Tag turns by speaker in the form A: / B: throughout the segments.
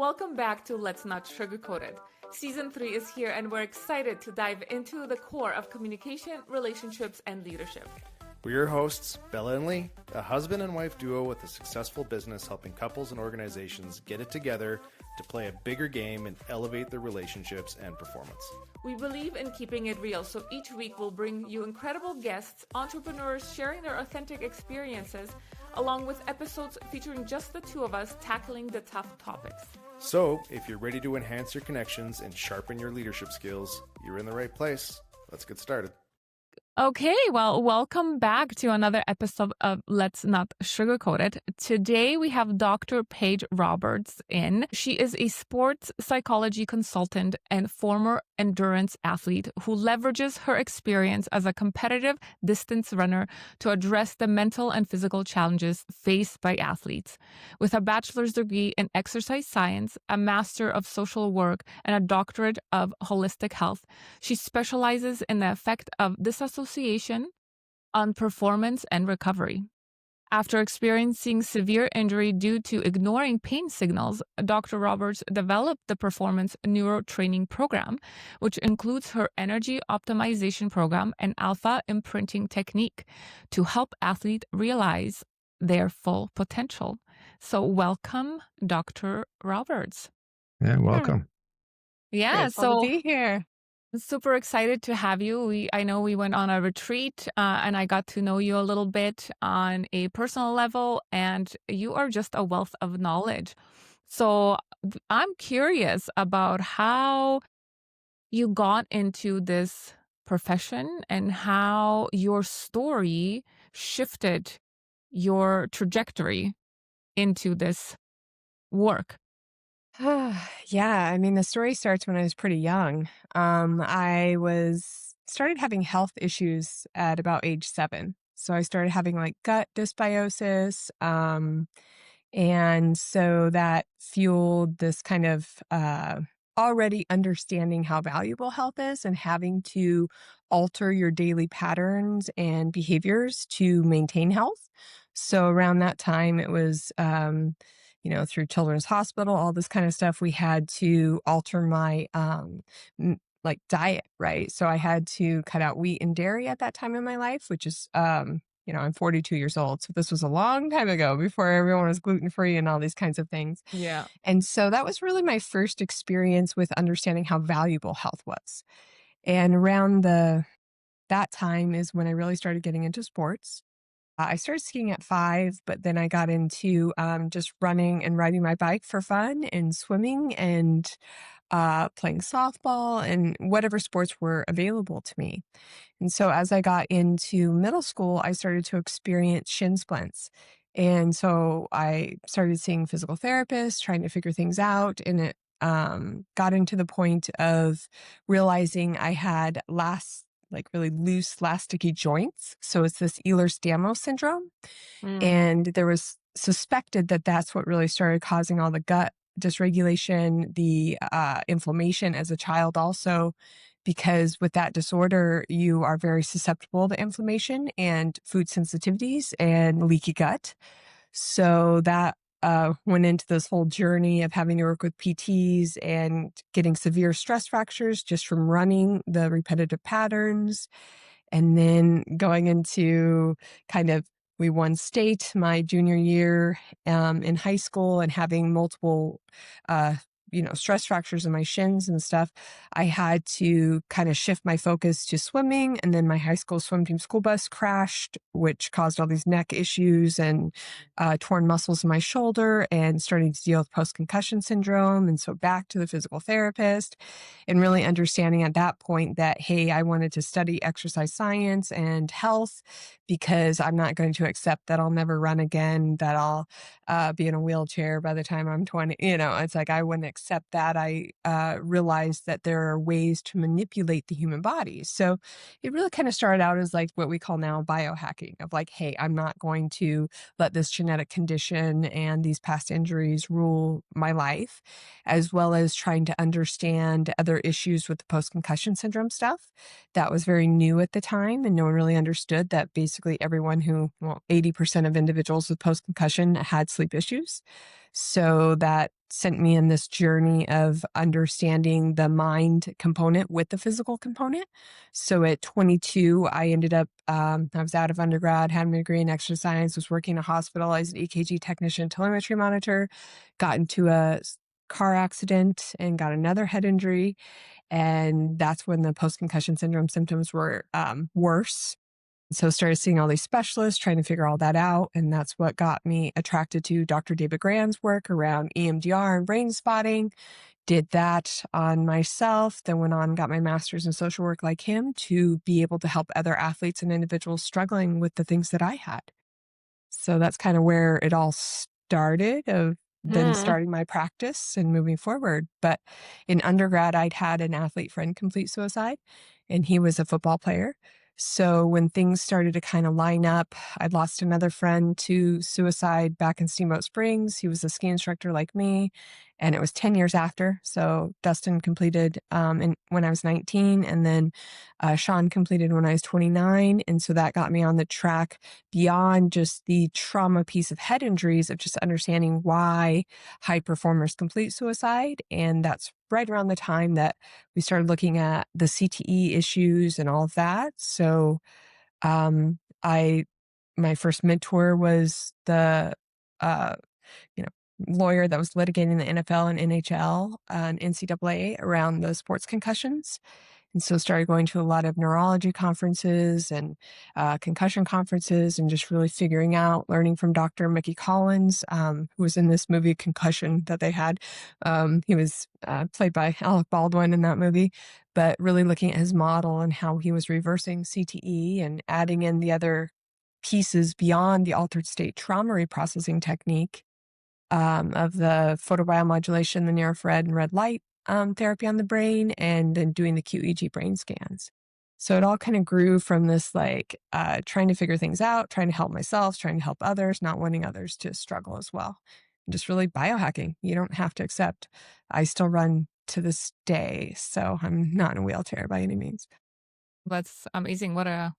A: Welcome back to Let's Not Sugarcoat It. Season 3 is here and we're excited to dive into the core of communication, relationships, and leadership.
B: We're your hosts, Bella and Lee, a husband and wife duo with a successful business helping couples and organizations get it together to play a bigger game and elevate their relationships and performance.
A: We believe in keeping it real, so each week we'll bring you incredible guests, entrepreneurs sharing their authentic experiences, along with episodes featuring just the two of us tackling the tough topics.
B: So, if you're ready to enhance your connections and sharpen your leadership skills, you're in the right place. Let's get started.
A: Okay, well, welcome back to another episode of Let's Not Sugarcoat It. Today we have Dr. Paige Roberts in. She is a sports psychology consultant and former endurance athlete who leverages her experience as a competitive distance runner to address the mental and physical challenges faced by athletes. With a bachelor's degree in exercise science, a master of social work, and a doctorate of holistic health, she specializes in the effect of disassociation on performance and recovery. After experiencing severe injury due to ignoring pain signals, Dr. Roberts developed the Performance Neurotraining Program, which includes her energy optimization program and alpha imprinting technique to help athletes realize their full potential. So welcome, Dr. Roberts.
C: Yeah, welcome.
A: Yeah,
D: Grateful to be here.
A: Super excited to have you. I know we went on a retreat and I got to know you a little bit on a personal level, and you are just a wealth of knowledge. So I'm curious about how you got into this profession and how your story shifted your trajectory into this work.
D: Yeah, I mean, the story starts when I was pretty young. I started having health issues at about age 7. So I started having like gut dysbiosis. And so that fueled this kind of already understanding how valuable health is and having to alter your daily patterns and behaviors to maintain health. So around that time, it was through Children's Hospital, all this kind of stuff, we had to alter my diet, right? So I had to cut out wheat and dairy at that time in my life, which is, I'm 42 years old. So this was a long time ago before everyone was gluten-free and all these kinds of things.
A: Yeah.
D: And so that was really my first experience with understanding how valuable health was. And around that time is when I really started getting into sports. I started skiing at 5, but then I got into just running and riding my bike for fun and swimming and playing softball and whatever sports were available to me. And so as I got into middle school, I started to experience shin splints. And so I started seeing physical therapists, trying to figure things out. And it got into the point of realizing I had really loose, elasticy joints. So it's this Ehlers-Danlos syndrome. And there was suspected that that's what really started causing all the gut dysregulation, the inflammation as a child also, because with that disorder, you are very susceptible to inflammation and food sensitivities and leaky gut. So that went into this whole journey of having to work with PTs and getting severe stress fractures just from running the repetitive patterns. And then going into we won state my junior year in high school and having multiple stress fractures in my shins and stuff. I had to kind of shift my focus to swimming. And then my high school swim team school bus crashed, which caused all these neck issues and torn muscles in my shoulder and starting to deal with post-concussion syndrome. And so back to the physical therapist and really understanding at that point that, hey, I wanted to study exercise science and health because I'm not going to accept that I'll never run again, that I'll be in a wheelchair by the time I'm 20. It's like I wouldn't accept that. I realized that there are ways to manipulate the human body. So it really kind of started out as like what we call now biohacking of like, hey, I'm not going to let this genetic condition and these past injuries rule my life, as well as trying to understand other issues with the post-concussion syndrome stuff. That was very new at the time, and no one really understood that basically everyone 80% of individuals with post-concussion had sleep issues. So that sent me in this journey of understanding the mind component with the physical component. So at 22, I ended up, I was out of undergrad, had my degree in exercise science, was working in a hospital as an EKG technician, telemetry monitor, got into a car accident and got another head injury. And that's when the post-concussion syndrome symptoms were worse. So started seeing all these specialists, trying to figure all that out. And that's what got me attracted to Dr. David Grand's work around EMDR and brain spotting. Did that on myself, then went on and got my master's in social work like him to be able to help other athletes and individuals struggling with the things that I had. So that's kind of where it all started, of then
A: Mm.
D: starting my practice and moving forward. But in undergrad, I'd had an athlete friend complete suicide, and he was a football player. So when things started to kind of line up, I'd lost another friend to suicide back in Steamboat Springs. He was a ski instructor like me, and it was 10 years after. So Dustin completed when I was 19, and then Sean completed when I was 29. And so that got me on the track beyond just the trauma piece of head injuries, of just understanding why high performers complete suicide. And that's right around the time that we started looking at the CTE issues and all of that. So I my first mentor was the uh, you know, lawyer that was litigating the NFL and NHL and NCAA around the sports concussions. And so started going to a lot of neurology conferences and concussion conferences, and just really figuring out, learning from Dr. Mickey Collins, who was in this movie Concussion that they had. He was played by Alec Baldwin in that movie, but really looking at his model and how he was reversing CTE and adding in the other pieces beyond the altered state trauma reprocessing technique of the photobiomodulation, the near infrared and red light therapy on the brain, and then doing the QEEG brain scans. So it all kind of grew from this trying to figure things out, trying to help myself, trying to help others, not wanting others to struggle as well. And just really biohacking. You don't have to accept. I still run to this day, so I'm not in a wheelchair by any means.
A: That's amazing. What a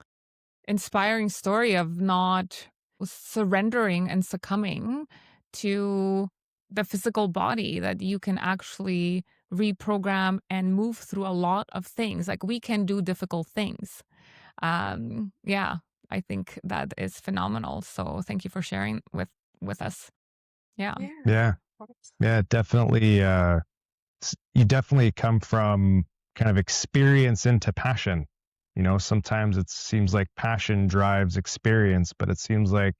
A: inspiring story of not surrendering and succumbing to the physical body, that you can actually reprogram and move through a lot of things. Like, we can do difficult things. Yeah, I think that is phenomenal. So thank you for sharing with us. Yeah.
D: Yeah.
C: Yeah.
D: Of course.
C: Yeah, definitely. You definitely come from kind of experience into passion. Sometimes it seems like passion drives experience, but it seems like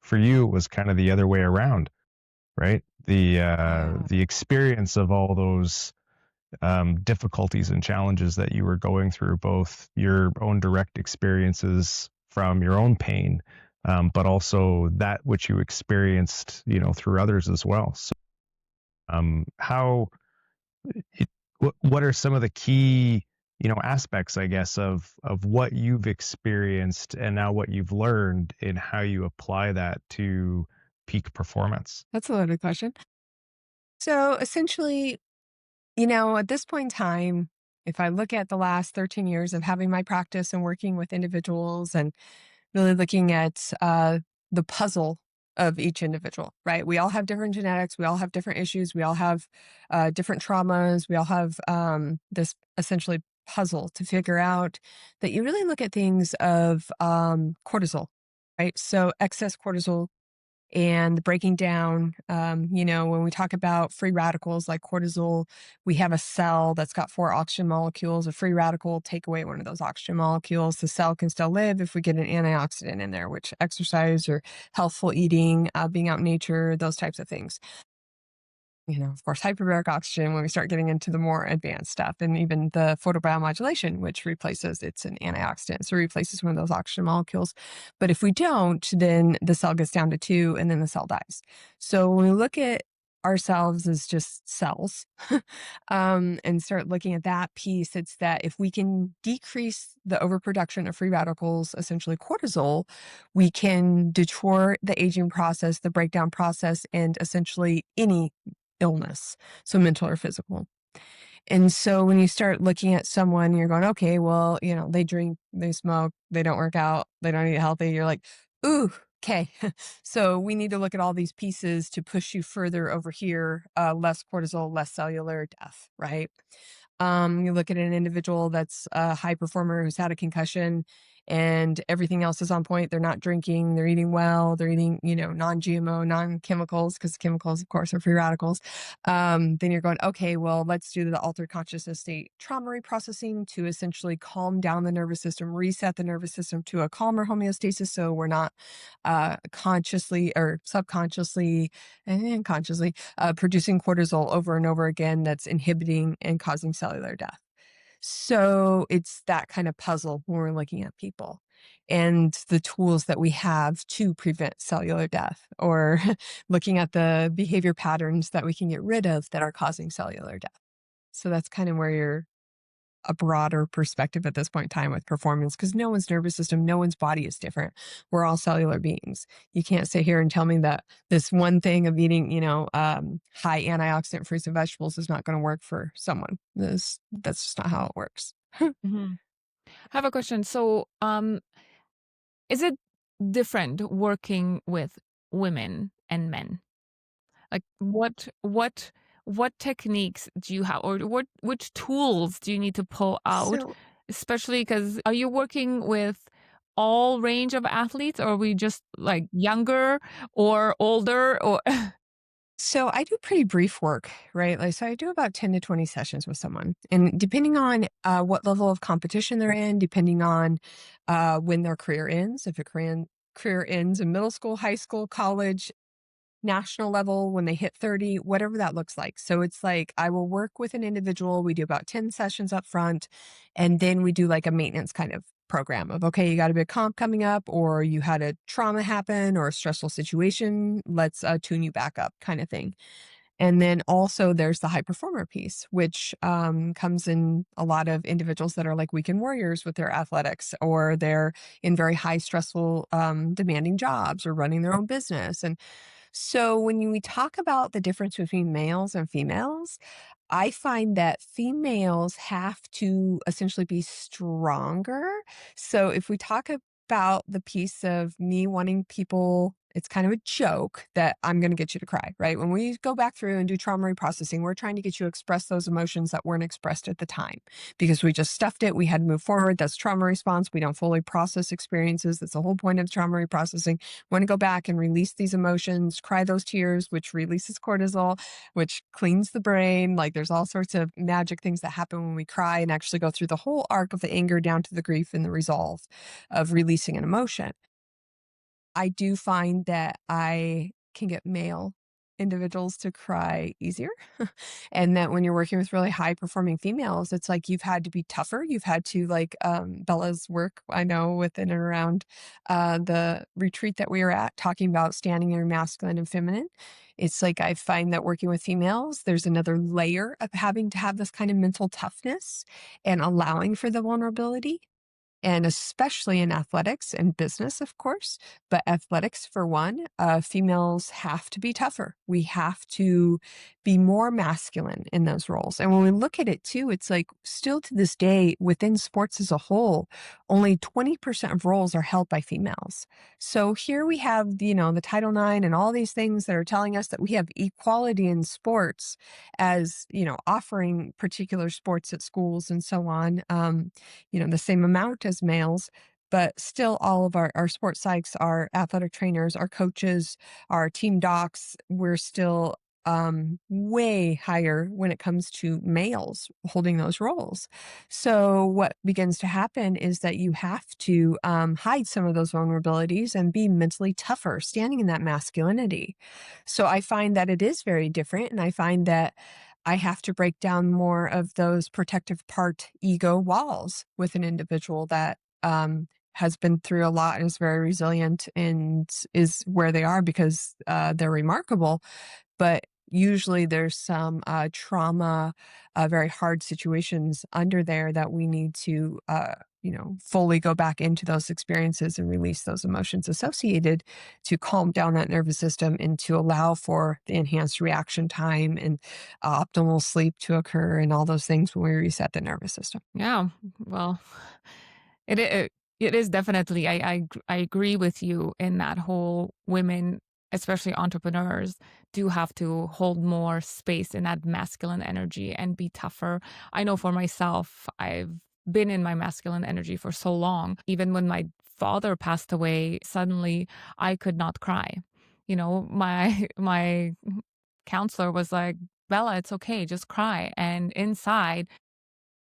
C: for you it was kind of the other way around, right? The experience of all those difficulties and challenges that you were going through, both your own direct experiences from your own pain, but also that which you experienced, through others as well. So, how, what are some of the key, aspects, I guess, of what you've experienced and now what you've learned in how you apply that to peak performance?
D: That's a loaded question. So essentially, at this point in time, if I look at the last 13 years of having my practice and working with individuals and really looking at the puzzle of each individual, right? We all have different genetics. We all have different issues. We all have different traumas. We all have this essentially puzzle to figure out, that you really look at things of cortisol, right? So excess cortisol and breaking down, when we talk about free radicals like cortisol, we have a cell that's got 4 oxygen molecules. A free radical will take away one of those oxygen molecules. The cell can still live if we get an antioxidant in there, which exercise or healthful eating, being out in nature, those types of things. Of course, hyperbaric oxygen when we start getting into the more advanced stuff, and even the photobiomodulation, which it's an antioxidant, so it replaces one of those oxygen molecules. But if we don't, then the cell gets down to 2 and then the cell dies. So when we look at ourselves as just cells and start looking at that piece, it's that if we can decrease the overproduction of free radicals, essentially cortisol, we can detour the aging process, the breakdown process, and essentially any illness, so mental or physical. And so when you start looking at someone, you're going, okay, well, they drink, they smoke, they don't work out, they don't eat healthy. You're like, ooh, Okay, so we need to look at all these pieces to push you further over here, less cortisol, less cellular death, right? You look at an individual that's a high performer who's had a concussion and everything else is on point. They're not drinking, they're eating well, they're eating, non-GMO, non-chemicals, because chemicals, of course, are free radicals. Then you're going, okay, well, let's do the altered consciousness state trauma reprocessing to essentially calm down the nervous system, reset the nervous system to a calmer homeostasis so we're not consciously or subconsciously and consciously producing cortisol over and over again that's inhibiting and causing cellular death. So it's that kind of puzzle when we're looking at people and the tools that we have to prevent cellular death or looking at the behavior patterns that we can get rid of that are causing cellular death. So that's kind of where you're a broader perspective at this point in time with performance because no one's nervous system, no one's body is different. We're all cellular beings. You can't sit here and tell me that this one thing of eating, high antioxidant fruits and vegetables is not going to work for someone. That's just not how it works.
A: Mhm. I have a question. So, is it different working with women and men? Like what techniques do you have or which tools do you need to pull out?
D: So
A: Especially because are you working with all range of athletes or are we just like younger or older or
D: So I do pretty brief work, right? Like, so I do about 10 to 20 sessions with someone. And depending on what level of competition they're in, depending on when their career ends, if a career ends in middle school, high school, college, national level, when they hit 30, whatever that looks like. So it's like I will work with an individual. We do about 10 sessions up front. And then we do like a maintenance kind of program of, okay, you got a big comp coming up, or you had a trauma happen or a stressful situation. Let's tune you back up kind of thing. And then also there's the high performer piece, which comes in a lot of individuals that are like weekend warriors with their athletics, or they're in very high stressful, demanding jobs or running their own business. And so when we talk about the difference between males and females, I find that females have to essentially be stronger. So if we talk about the piece of me wanting people, it's kind of a joke that I'm going to get you to cry, right? When we go back through and do trauma reprocessing, we're trying to get you to express those emotions that weren't expressed at the time because we just stuffed it. We had to move forward. That's trauma response. We don't fully process experiences. That's the whole point of trauma reprocessing. Want to go back and release these emotions, cry those tears, which releases cortisol, which cleans the brain. Like there's all sorts of magic things that happen when we cry and actually go through the whole arc of the anger down to the grief and the resolve of releasing an emotion. I do find that I can get male individuals to cry easier. And that when you're working with really high performing females, it's like you've had to be tougher. You've had to like Bella's work, I know within and around the retreat that we were at, talking about standing in your masculine and feminine. It's like I find that working with females, there's another layer of having to have this kind of mental toughness and allowing for the vulnerability, and especially in athletics and business, of course. But athletics, for one, females have to be tougher. We have to be more masculine in those roles. And when we look at it too, it's like still to this day within sports as a whole, only 20% of roles are held by females. So here we have, the Title IX and all these things that are telling us that we have equality in sports as, offering particular sports at schools and so on. The same amount as males, but still all of our sports psychs, our athletic trainers, our coaches, our team docs, we're still way higher when it comes to males holding those roles. So what begins to happen is that you have to hide some of those vulnerabilities and be mentally tougher, standing in that masculinity. So I find that it is very different, and I find that I have to break down more of those protective part ego walls with an individual that has been through a lot and is very resilient and is where they are because they're remarkable. But usually there's some trauma, very hard situations under there that we need to, fully go back into those experiences and release those emotions associated to calm down that nervous system and to allow for the enhanced reaction time and optimal sleep to occur and all those things when we reset the nervous system.
A: Yeah, well, it It is definitely. I agree with you in that whole women, especially entrepreneurs, do have to hold more space in that masculine energy and be tougher. I know for myself, I've been in my masculine energy for so long. Even when my father passed away, suddenly I could not cry. You know, my counselor was like, "Bella, it's okay, just cry." And inside,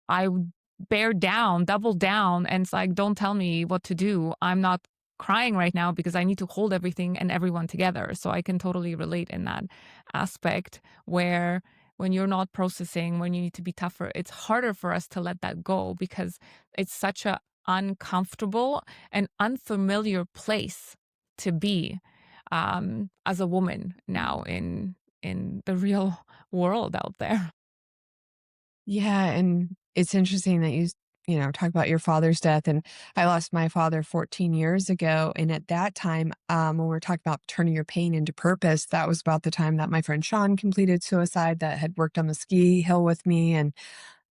A: I would bear down, double down, and it's like, don't tell me what to do. I'm not crying right now because I need to hold everything and everyone together. So I can totally relate in that aspect where when you're not processing, when you need to be tougher, it's harder for us to let that go because it's such a uncomfortable and unfamiliar place to be as a woman now in the real world out there.
D: Yeah, and it's interesting that you know, talk about your father's death, and I lost my father 14 years ago, and at that time, when we're talking about turning your pain into purpose, that was about the time that my friend Sean completed suicide that had worked on the ski hill with me, and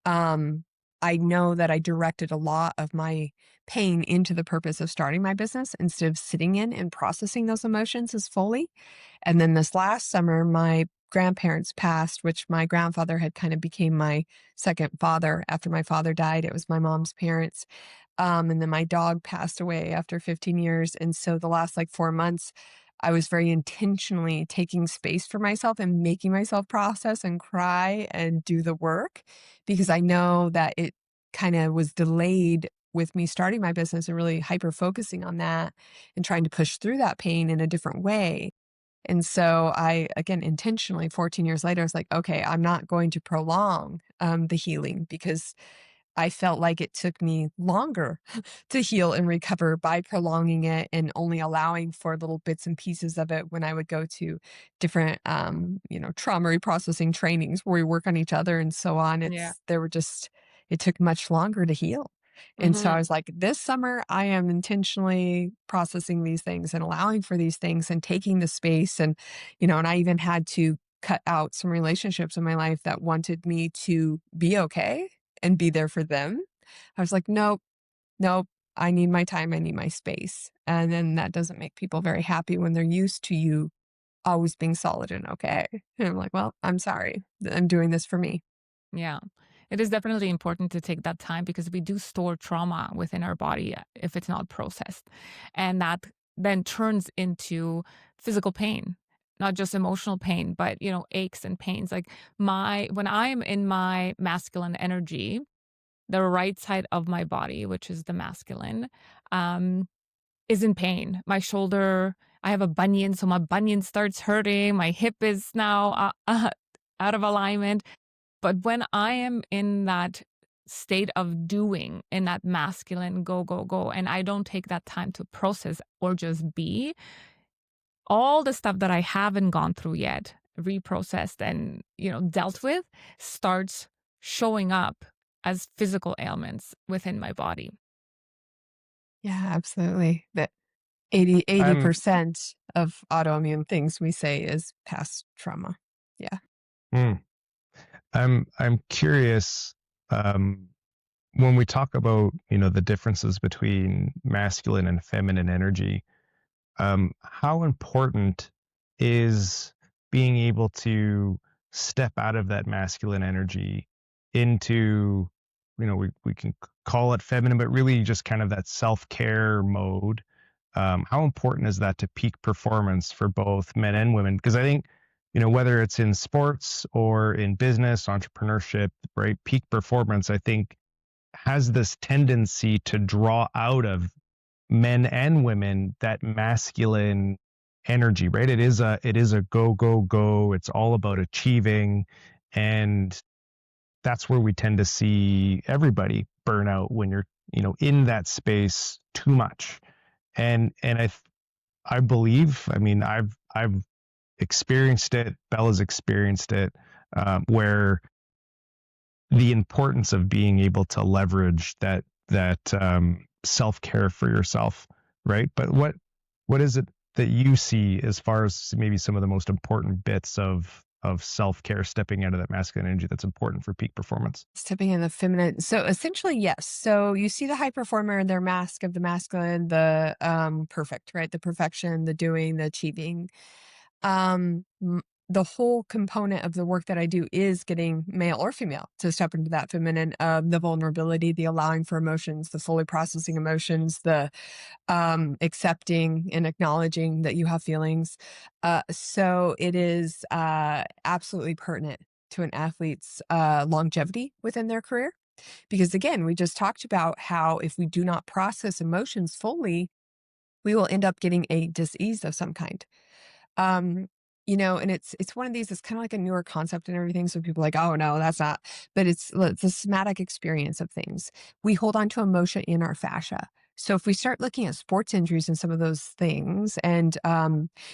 D: um, I know that I directed a lot of my pain into the purpose of starting my business instead of sitting in and processing those emotions as fully. And then this last summer, my grandparents passed, which my grandfather had kind of became my second father after my father died. It was my mom's parents. And then my dog passed away after 15 years. And so the last like 4 months, I was very intentionally taking space for myself and making myself process and cry and do the work because I know that it kind of was delayed with me starting my business and really hyper focusing on that and trying to push through that pain in a different way. And so I, again, intentionally 14 years later, I was like, okay, I'm not going to prolong the healing because I felt like it took me longer to heal and recover by prolonging it and only allowing for little bits and pieces of it when I would go to different, you know, trauma reprocessing trainings where we work on each other and so on.
A: Yeah.
D: It took much longer to heal. And so I
A: Hmm.
D: was like, this summer, I am intentionally processing these things and allowing for these things and taking the space. And, you know, and I even had to cut out some relationships in my life that wanted me to be okay and be there for them. I was like, nope, nope. I need my time. I need my space. And then that doesn't make people very happy when they're used to you always being solid and okay. And I'm like, well, I'm sorry. I'm doing this for me.
A: Yeah. It is definitely important to take that time because we do store trauma within our body if it's not processed. And that then turns into physical pain, not just emotional pain, but aches and pains. Like when I'm in my masculine energy, the right side of my body, which is the masculine, um, is in pain. My shoulder, I have a bunion, so my bunion starts hurting. My hip is now out of alignment. But when I am in that state of doing, in that masculine go, go, go, and I don't take that time to process or just be, all the stuff that I haven't gone through yet, reprocessed and, dealt with starts showing up as physical ailments within my body.
D: Yeah, absolutely. That 80
C: I'm
D: percent of autoimmune things we say is past trauma. Yeah.
C: mm, I'm curious, um, when we talk about, the differences between masculine and feminine energy. How important is being able to step out of that masculine energy into, we can call it feminine, but really just kind of that self-care mode? How important is that to peak performance for both men and women? Because I think, whether it's in sports or in business, entrepreneurship, right? Peak performance, I think, has this tendency to draw out of men and women that masculine energy, right? It is a go go go. It's all about achieving, and that's where we tend to see everybody burn out when you're in that space too much. And I believe, I mean, I've experienced it. Bella's experienced it, where the importance of being able to leverage that self care for yourself, right? But what is it that you see as far as maybe some of the most important bits of of self-care, stepping into that masculine energy that's important for peak performance?
D: Stepping in the feminine. So essentially, yes. So you see the high performer, their mask of the masculine, the perfect, right? The perfection, the doing, the achieving. The whole component of the work that I do is getting male or female to step into that feminine, the vulnerability, the allowing for emotions, the fully processing emotions, the accepting and acknowledging that you have feelings. So it is absolutely pertinent to an athlete's longevity within their career. Because again, we just talked about how if we do not process emotions fully, we will end up getting a disease of some kind. Um, and it's one of these, it's kind of like a newer concept and everything. So people are like, oh no, that's not, but it's a somatic experience of things. We hold on to emotion in our fascia. So if we start looking at sports injuries and some of those things, and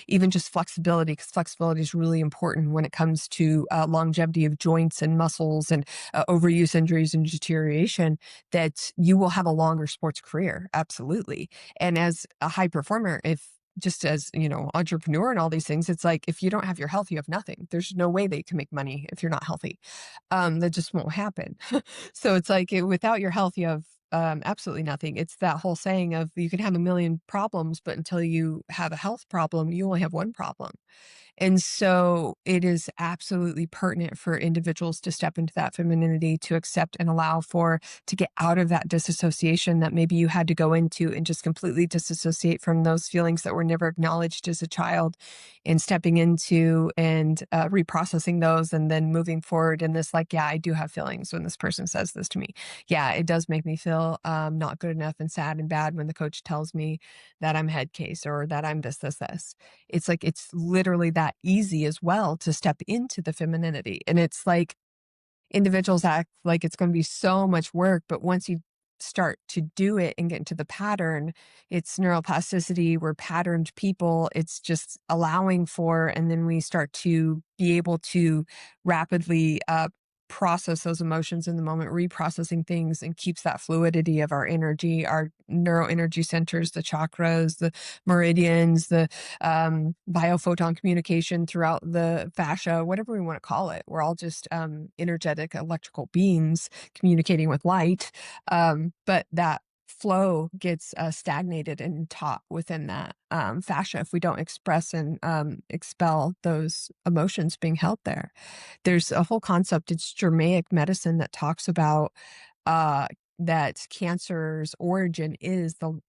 D: even just flexibility, because flexibility is really important when it comes to longevity of joints and muscles and overuse injuries and deterioration, that you will have a longer sports career. Absolutely. And as a high performer, if just as, entrepreneur and all these things, it's like, if you don't have your health, you have nothing. There's no way that you can make money if you're not healthy. That just won't happen. So it's like without your health, you have absolutely nothing. It's that whole saying of you can have a million problems, but until you have a health problem, you only have one problem. And so it is absolutely pertinent for individuals to step into that femininity, to accept and allow for, to get out of that disassociation that maybe you had to go into and just completely disassociate from those feelings that were never acknowledged as a child, and stepping into and reprocessing those and then moving forward in this, like, yeah, I do have feelings when this person says this to me. Yeah, it does make me feel not good enough and sad and bad when the coach tells me that I'm head case or that I'm this. It's like, it's literally that easy as well to step into the femininity. And it's like individuals act like it's going to be so much work, but once you start to do it and get into the pattern, it's neuroplasticity. We're patterned people. It's just allowing for, and then we start to be able to rapidly process those emotions in the moment, reprocessing things, and keeps that fluidity of our energy, our neuroenergy centers, the chakras, the meridians, the biophoton communication throughout the fascia, whatever we want to call it. We're all just energetic electrical beings communicating with light. But that flow gets stagnated and taught within that fascia if we don't express and expel those emotions being held there. There's a whole concept, it's Germanic medicine, that talks about uh, that cancer's origin is the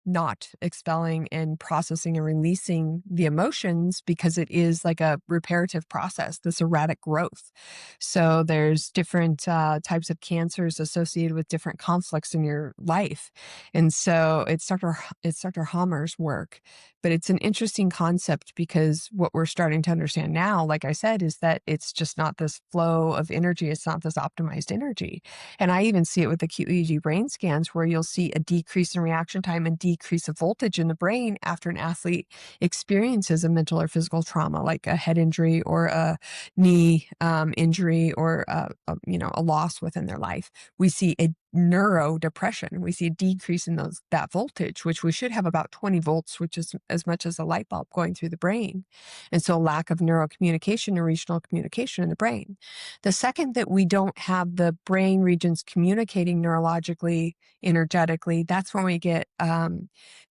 D: not expelling and processing and releasing the emotions, because it is like a reparative process, this erratic growth. So there's different types of cancers associated with different conflicts in your life. And so it's Dr. Hammer's work, but it's an interesting concept because what we're starting to understand now, like I said, is that it's just not this flow of energy. It's not this optimized energy. And I even see it with the QEEG brain scans, where you'll see a decrease in reaction time and decrease of voltage in the brain after an athlete experiences a mental or physical trauma, like a head injury or a knee injury, or a loss within their life. We see a neurodepression. We see a decrease in that voltage, which we should have about 20 volts, which is as much as a light bulb going through the brain. And so lack of neurocommunication and regional communication in the brain. The second that we don't have the brain regions communicating neurologically, energetically, that's when we get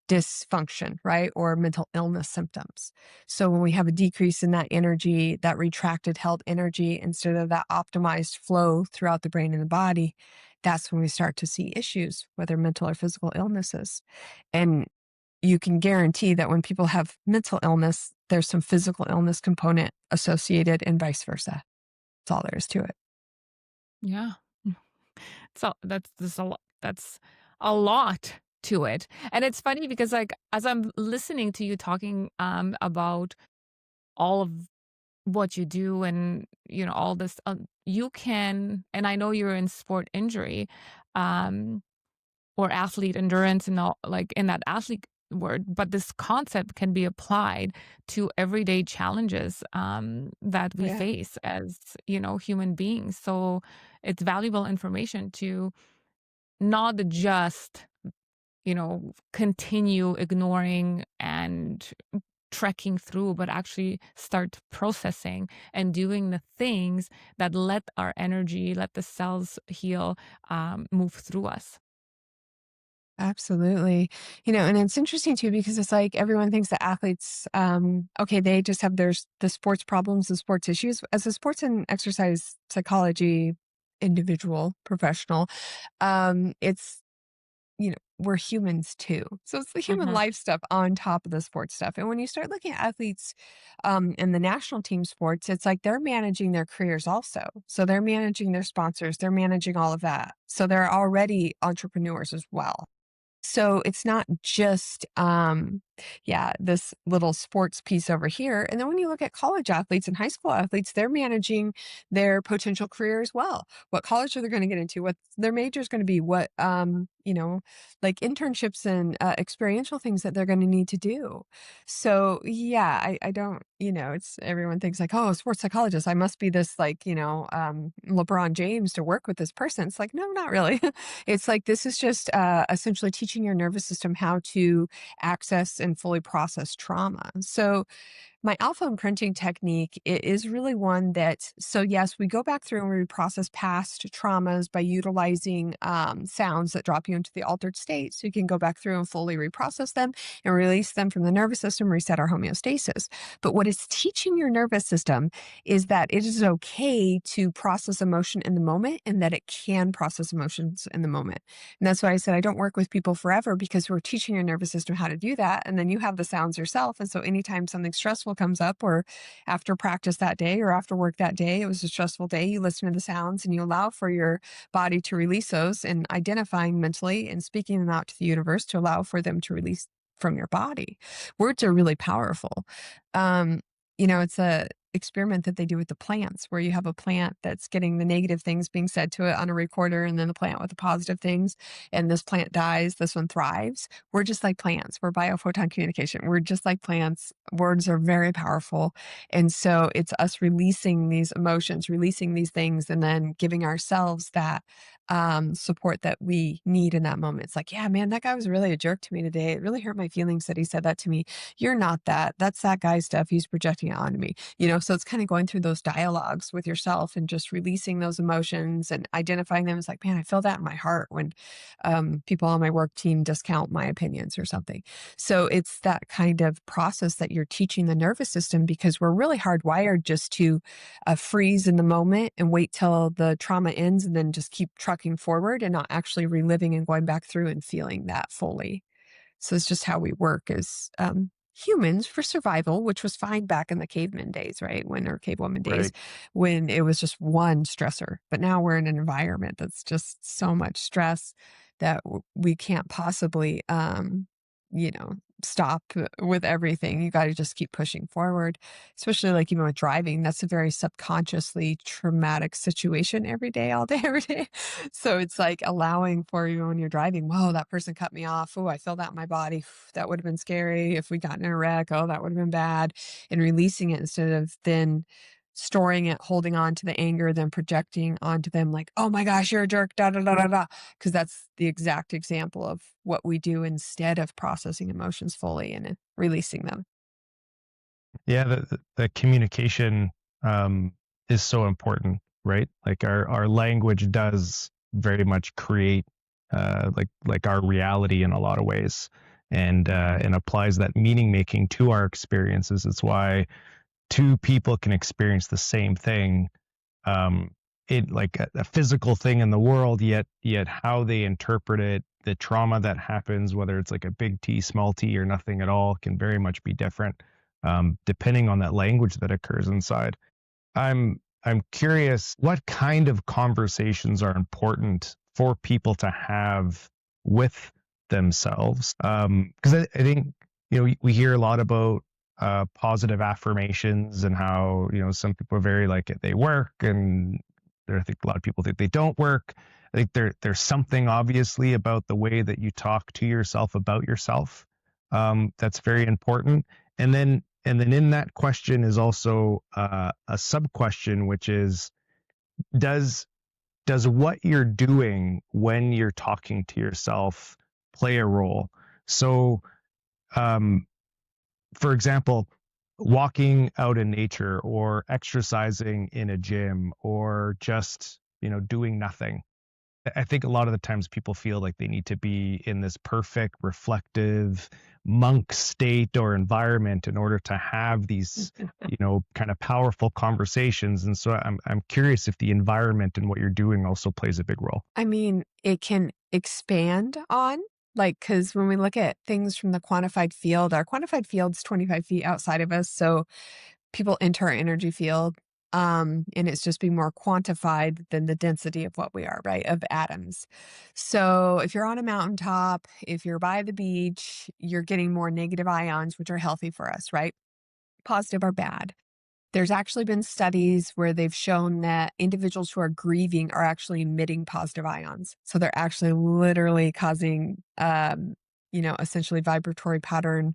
D: dysfunction, right? Or mental illness symptoms. So when we have a decrease in that energy, that retracted held energy, instead of that optimized flow throughout the brain and the body, that's when we start to see issues, whether mental or physical illnesses. And you can guarantee that when people have mental illness, there's some physical illness component associated, and vice versa. That's all there is to it.
A: Yeah. So that's a lot to it. And it's funny because, like, as I'm listening to you talking about all of what you do, and all this, you can, and I know you're in sport injury, um or athlete endurance, and all, like, in that athlete word, but this concept can be applied to everyday challenges that we
D: Yeah.
A: face as human beings. So it's valuable information to not just continue ignoring and trekking through, but actually start processing and doing the things that let our energy, let the cells heal, move through us.
D: Absolutely. And it's interesting too, because it's like everyone thinks that athletes, okay, they just have the sports problems, the sports issues. As a sports and exercise psychology individual, professional, it's, we're humans too. So it's the human
A: Hmm.
D: life stuff on top of the sports stuff. And when you start looking at athletes in the national team sports, it's like they're managing their careers also. So they're managing their sponsors, they're managing all of that. So they're already entrepreneurs as well. So it's not just, this little sports piece over here. And then when you look at college athletes and high school athletes, they're managing their potential career as well. What college are they going to get into? What their major is going to be? What, like internships and experiential things that they're going to need to do. So yeah, I don't, it's everyone thinks like, oh, sports psychologist, I must be this like, LeBron James to work with this person. It's like, no, not really. It's like this is just essentially teaching your nervous system how to access and fully process trauma. So my alpha imprinting technique is really one that, so yes, we go back through and we process past traumas by utilizing sounds that drop you into the altered state. So you can go back through and fully reprocess them and release them from the nervous system, reset our homeostasis. But what it's teaching your nervous system is that it is okay to process emotion in the moment and that it can process emotions in the moment. And that's why I said I don't work with people forever, because we're teaching your nervous system how to do that. And then you have the sounds yourself. And so anytime something stressful comes up, or after practice that day or after work that day, it was a stressful day, you listen to the sounds and you allow for your body to release those, and identifying mentally and speaking them out to the universe to allow for them to release from your body. Words are really powerful. It's a experiment that they do with the plants, where you have a plant that's getting the negative things being said to it on a recorder, and then the plant with the positive things, and this plant dies, this one thrives. We're just like plants. We're biophoton communication. We're just like plants. Words are very powerful. And so it's us releasing these emotions, releasing these things, and then giving ourselves that support that we need in that moment. It's like, yeah, man, that guy was really a jerk to me today. It really hurt my feelings that he said that to me. You're not that. That's that guy's stuff. He's projecting it onto me. So it's kind of going through those dialogues with yourself and just releasing those emotions and identifying them as like, man, I feel that in my heart when people on my work team discount my opinions or something. So it's that kind of process that you're teaching the nervous system, because we're really hardwired just to freeze in the moment and wait till the trauma ends and then just keep trucking forward and not actually reliving and going back through and feeling that fully. So it's just how we work as humans for survival, which was fine back in the caveman days, right? Or cavewoman days,
C: Right.
D: when it was just one stressor. But now we're in an environment that's just so much stress that we can't possibly, you know, stop with everything. You got to just keep pushing forward, especially like even with driving. That's a very subconsciously traumatic situation every day, all day, every day. So it's like allowing for you when you're driving, whoa, that person cut me off. Oh, I feel that in my body. That would have been scary if we got in a wreck. Oh, that would have been bad. And releasing it instead of then storing it, holding on to the anger, then projecting onto them like, oh my gosh, you're a jerk, da da da da da. Because that's the exact example of what we do instead of processing emotions fully and releasing them.
C: Yeah, the communication um, is so important, right? Like our language does very much create like our reality in a lot of ways, and applies that meaning making to our experiences. It's why two people can experience the same thing, um, it like a physical thing in the world, yet how they interpret it, the trauma that happens, whether it's like a big T, small t, or nothing at all, can very much be different, depending on that language that occurs inside. I'm curious, what kind of conversations are important for people to have with themselves? Because I think we hear a lot about positive affirmations and how some people are very like they work, and I think a lot of people think they don't work. I think there's something obviously about the way that you talk to yourself about yourself, that's very important. And then in that question is also a sub question, which is, does what you're doing when you're talking to yourself play a role? So, um, for example, walking out in nature or exercising in a gym or just, doing nothing. I think a lot of the times people feel like they need to be in this perfect, reflective monk state or environment in order to have these, kind of powerful conversations. And so I'm curious if the environment and what you're doing also plays a big role.
D: I mean, it can expand on, like, because when we look at things from the quantified field, our quantified field's 25 feet outside of us. So people enter our energy field, and it's just being more quantified than the density of what we are, right? Of atoms. So if you're on a mountaintop, if you're by the beach, you're getting more negative ions, which are healthy for us, right? Positive or bad. There's actually been studies where they've shown that individuals who are grieving are actually emitting positive ions. So they're actually literally causing, essentially vibratory pattern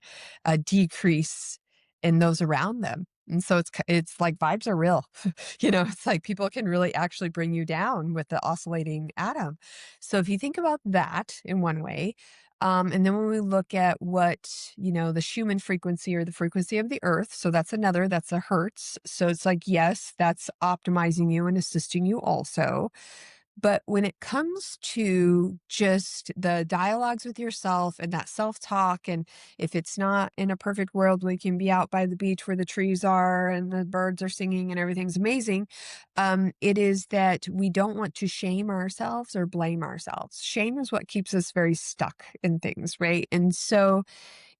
D: decrease in those around them. And so it's like vibes are real. It's like people can really actually bring you down with the oscillating atom. So if you think about that in one way, and then when we look at what, the Schumann frequency or the frequency of the earth, so that's a hertz. So it's like, yes, that's optimizing you and assisting you also. But when it comes to just the dialogues with yourself and that self-talk, and if it's not in a perfect world, we can be out by the beach where the trees are and the birds are singing and everything's amazing. It is that we don't want to shame ourselves or blame ourselves. Shame is what keeps us very stuck in things, right? And so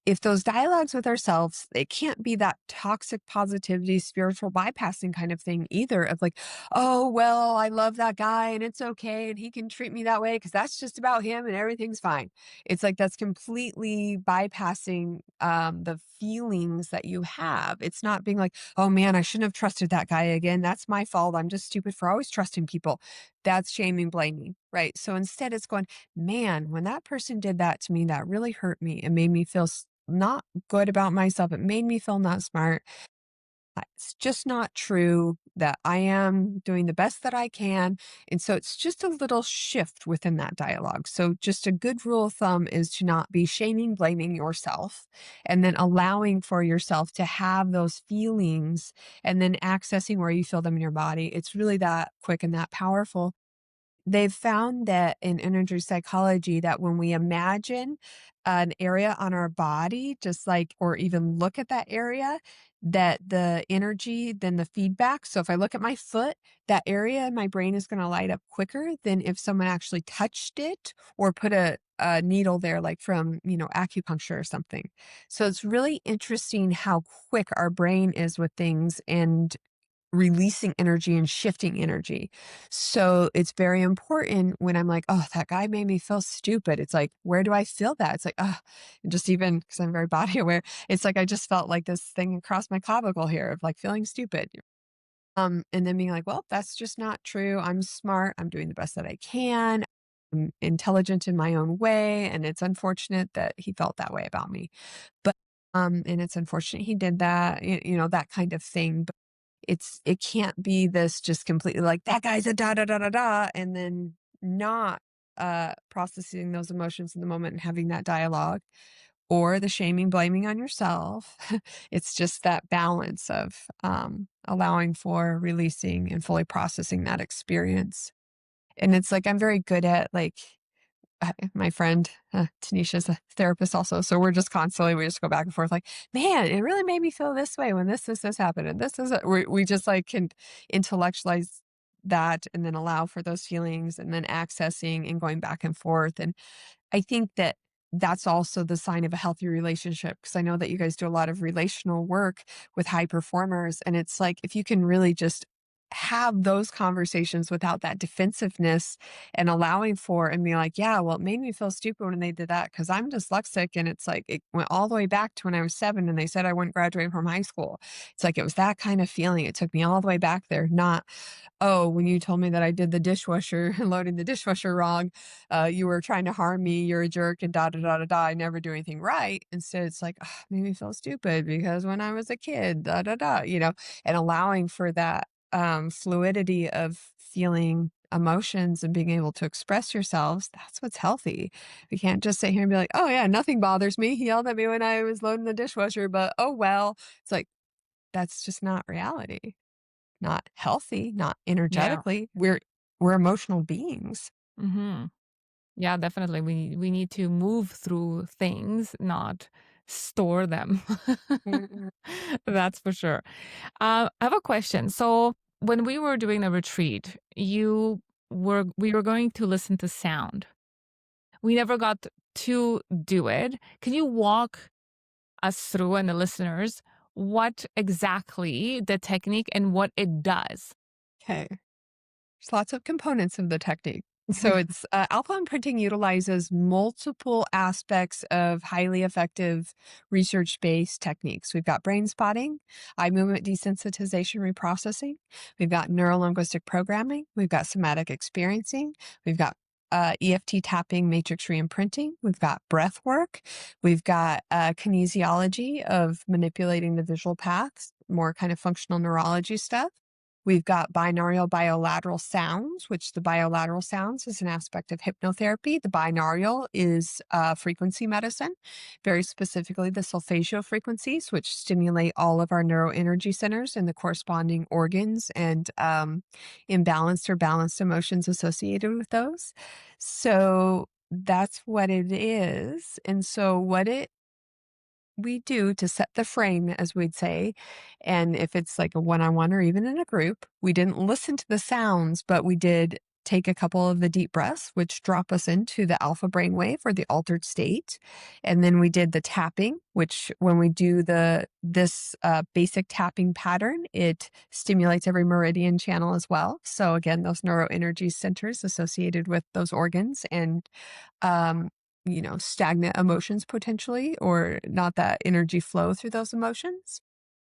D: if those dialogues with ourselves, it can't be that toxic positivity, spiritual bypassing kind of thing either of like, oh, well, I love that guy and it's okay. And he can treat me that way because that's just about him and everything's fine. It's like that's completely bypassing the feelings that you have. It's not being like, oh man, I shouldn't have trusted that guy again. That's my fault. I'm just stupid for always trusting people. That's shaming, blaming, right? So instead, it's going, man, when that person did that to me, that really hurt me and made me feel not good about myself. It made me feel not smart. It's just not true that I am doing the best that I can. And so it's just a little shift within that dialogue. So just a good rule of thumb is to not be shaming, blaming yourself, and then allowing for yourself to have those feelings and then accessing where you feel them in your body. It's really that quick and that powerful. They've found that in energy psychology that when we imagine an area on our body, just like, or even look at that area, that the energy, then the feedback. So if I look at my foot, that area in my brain is going to light up quicker than if someone actually touched it or put a needle there, like from, acupuncture or something. So it's really interesting how quick our brain is with things and releasing energy and shifting energy. So it's very important when I'm like, oh, that guy made me feel stupid. It's like, where do I feel that? It's like, oh, just even because I'm very body aware, it's like I just felt like this thing across my clavicle here of like feeling stupid. And then being like, well, that's just not true. I'm smart. I'm doing the best that I can. I'm intelligent in my own way. And it's unfortunate that he felt that way about me. But and it's unfortunate he did that, that kind of thing. It can't be this just completely like, "That guy's a da da da da da," and then not, processing those emotions in the moment and having that dialogue, or the shaming, blaming on yourself. It's just that balance of, allowing for releasing and fully processing that experience. And it's like I'm very good at, like, my friend, Tanisha's a therapist also, so we just go back and forth like, "Man, it really made me feel this way when this happened, and this is" we just, like, can intellectualize that and then allow for those feelings and then accessing and going back and forth, and I think that that's also the sign of a healthy relationship because I know that you guys do a lot of relational work with high performers, and it's like, if you can really just have those conversations without that defensiveness and allowing for and be like, yeah, well, it made me feel stupid when they did that because I'm dyslexic. And it's like, it went all the way back to when I was 7 and they said I wouldn't graduate from high school. It's like, it was that kind of feeling. It took me all the way back there, not, oh, when you told me that I did the dishwasher, loading the dishwasher wrong, you were trying to harm me, you're a jerk, and da da da da da. I never do anything right. Instead, it's like, oh, it made me feel stupid because when I was a kid, da da da, and allowing for that fluidity of feeling emotions and being able to express yourselves, that's what's healthy. We can't just sit here and be like, oh, yeah, nothing bothers me. He yelled at me when I was loading the dishwasher, but oh, well. It's like, that's just not reality, not healthy, not
A: Yeah.
D: energetically. We're emotional beings.
A: Hmm. Yeah, definitely. We need to move through things, not store them.
D: Mm-mm.
A: That's for sure. I have a question. So when we were doing the retreat, we were going to listen to sound. We never got to do it. Can you walk us through and the listeners what exactly the technique and what it does?
D: Okay. There's lots of components of the technique. So it's alpha imprinting utilizes multiple aspects of highly effective research-based techniques. We've got brain spotting, eye movement desensitization reprocessing. We've got neuro-linguistic programming. We've got somatic experiencing. We've got EFT tapping, matrix reimprinting. We've got breath work. We've got kinesiology of manipulating the visual paths, more kind of functional neurology stuff. We've got binaural bilateral sounds, which the bilateral sounds is an aspect of hypnotherapy. The binaural is frequency medicine, very specifically the solfeggio frequencies, which stimulate all of our neuroenergy centers and the corresponding organs and imbalanced or balanced emotions associated with those. So that's what it is. And so what we do to set the frame, as we'd say. And if it's like a one-on-one or even in a group, we didn't listen to the sounds, but we did take a couple of the deep breaths, which drop us into the alpha brainwave or the altered state. And then we did the tapping, which when we do this basic tapping pattern, it stimulates every meridian channel as well. So again, those neuroenergy centers associated with those organs and um, stagnant emotions potentially, or not that energy flow through those emotions.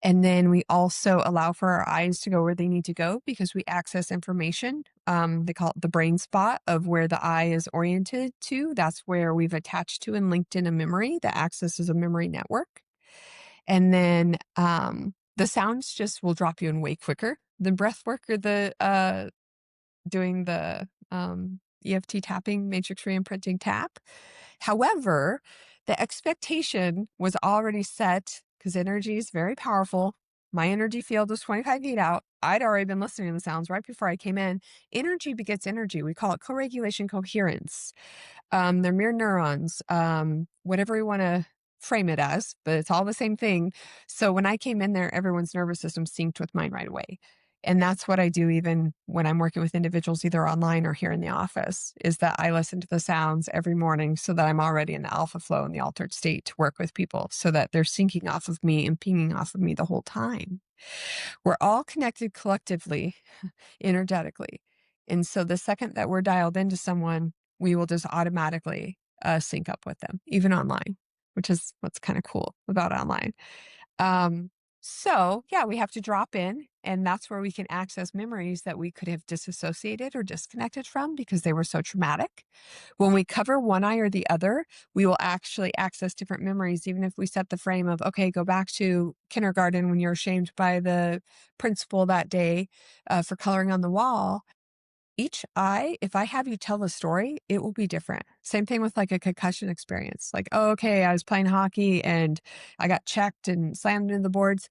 D: And then we also allow for our eyes to go where they need to go because we access information. They call it the brain spot of where the eye is oriented to. That's where we've attached to and linked in a memory that accesses a memory network. And then the sounds just will drop you in way quicker than breath work or the doing the EFT tapping, matrix reimprinting tap. However, the expectation was already set because energy is very powerful. My energy field was 25 feet out. I'd already been listening to the sounds right before I came in. Energy begets energy. We call it co-regulation coherence. They're mirror neurons, whatever we want to frame it as, but it's all the same thing. So when I came in there, everyone's nervous system synced with mine right away. And that's what I do even when I'm working with individuals, either online or here in the office, is that I listen to the sounds every morning so that I'm already in the alpha flow and the altered state to work with people so that they're syncing off of me and pinging off of me the whole time. We're all connected collectively, energetically. And so the second that we're dialed into someone, we will just automatically sync up with them, even online, which is what's kind of cool about online. Um, so yeah, we have to drop in, and that's where we can access memories that we could have disassociated or disconnected from because they were so traumatic. When we cover one eye or the other, we will actually access different memories, even if we set the frame of, okay, go back to kindergarten when you're ashamed by the principal that day for coloring on the wall. Each eye, if I have you tell the story, it will be different. Same thing with like a concussion experience. Like, oh, okay, I was playing hockey and I got checked and slammed into the boards.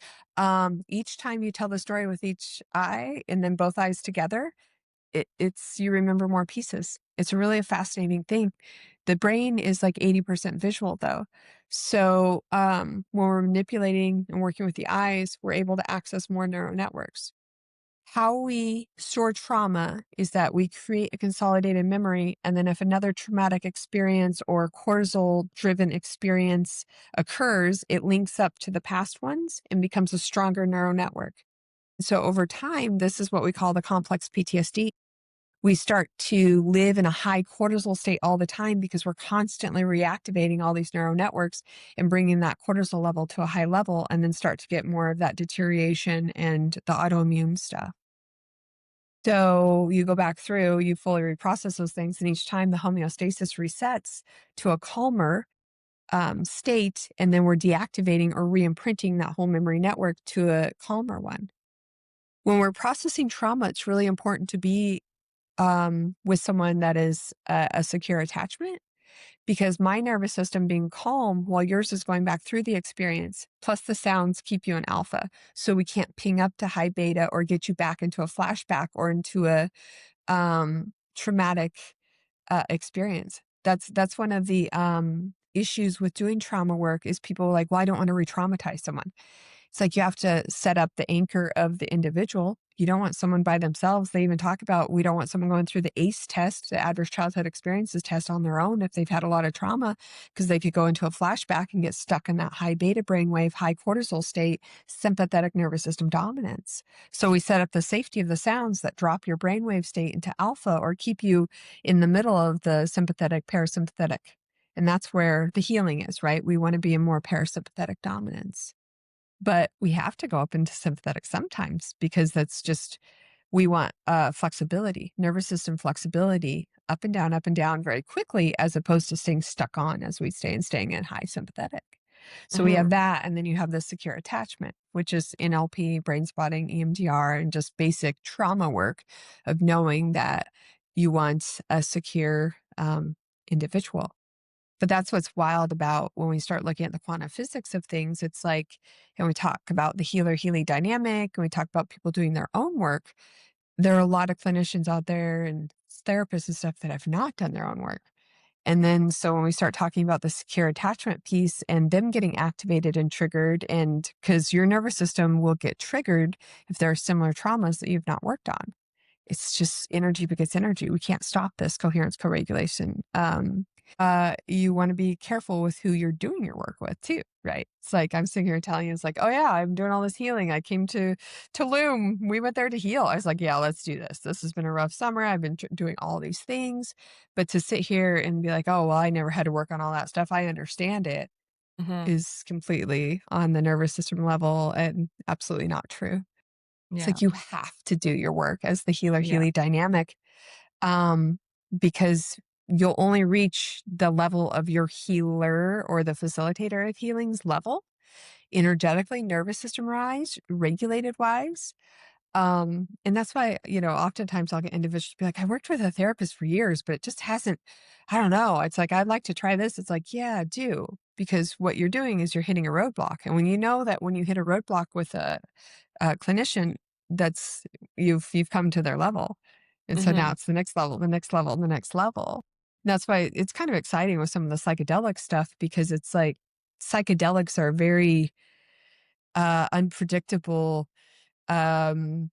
D: Each time you tell the story with each eye and then both eyes together, it's you remember more pieces. It's really a fascinating thing. The brain is like 80% visual though. So when we're manipulating and working with the eyes, we're able to access more neural networks. How we store trauma is that we create a consolidated memory, and then if another traumatic experience or cortisol driven experience occurs, it links up to the past ones and becomes a stronger neural network. So over time, this is what we call the complex PTSD. We start to live in a high cortisol state all the time because we're constantly reactivating all these neural networks and bringing that cortisol level to a high level, and then start to get more of that deterioration and the autoimmune stuff. So you go back through, you fully reprocess those things, and each time the homeostasis resets to a calmer state, and then we're deactivating or re-imprinting that whole memory network to a calmer one. When we're processing trauma, it's really important to be with someone that is a secure attachment, because my nervous system being calm while yours is going back through the experience, plus the sounds keep you in alpha. So we can't ping up to high beta or get you back into a flashback or into a traumatic experience. That's one of the issues with doing trauma work is people are like, well, I don't want to re-traumatize someone. It's like you have to set up the anchor of the individual. You don't want someone by themselves. They even talk about we don't want someone going through the ACE test, the Adverse Childhood Experiences test on their own if they've had a lot of trauma, because they could go into a flashback and get stuck in that high beta brainwave, high cortisol state, sympathetic nervous system dominance. So we set up the safety of the sounds that drop your brainwave state into alpha or keep you in the middle of the sympathetic, parasympathetic. And that's where the healing is, right? We want to be in more parasympathetic dominance. But we have to go up into sympathetic sometimes because that's just, we want flexibility, nervous system flexibility, up and down very quickly, as opposed to staying stuck on as we staying in high sympathetic. So we have that. And then you have the secure attachment, which is NLP, brain spotting, EMDR, and just basic trauma work of knowing that you want a secure individual. But that's what's wild about when we start looking at the quantum physics of things. It's like, and we talk about the healer-healing dynamic, and we talk about people doing their own work. There are a lot of clinicians out there and therapists and stuff that have not done their own work. And then, so when we start talking about the secure attachment piece and them getting activated and triggered, and because your nervous system will get triggered if there are similar traumas that you've not worked on. It's just energy begets energy. We can't stop this coherence, co-regulation. You want to be careful with who you're doing your work with too, right? It's like I'm sitting here telling you, it's like, oh yeah, I'm doing all this healing. I came to Tulum. We went there to heal. I was like, yeah, let's do this. This has been a rough summer. I've been doing all these things, but to sit here and be like, oh well, I never had to work on all that stuff. I understand it, is completely on the nervous system level and absolutely not true. It's
A: Yeah.
D: like you have to do your work as the healer
A: Yeah.
D: healing dynamic, because you'll only reach the level of your healer or the facilitator of healing's level energetically, nervous system wise, regulated wise. And that's why, oftentimes I'll get individuals be like, I worked with a therapist for years, but it just hasn't, I don't know. It's like, I'd like to try this. It's like, yeah, do, because what you're doing is you're hitting a roadblock. And when you know that when you hit a roadblock with a clinician, that's you've come to their level. And so now it's the next level, the next level, the next level. And that's why it's kind of exciting with some of the psychedelic stuff, because it's like psychedelics are very unpredictable. um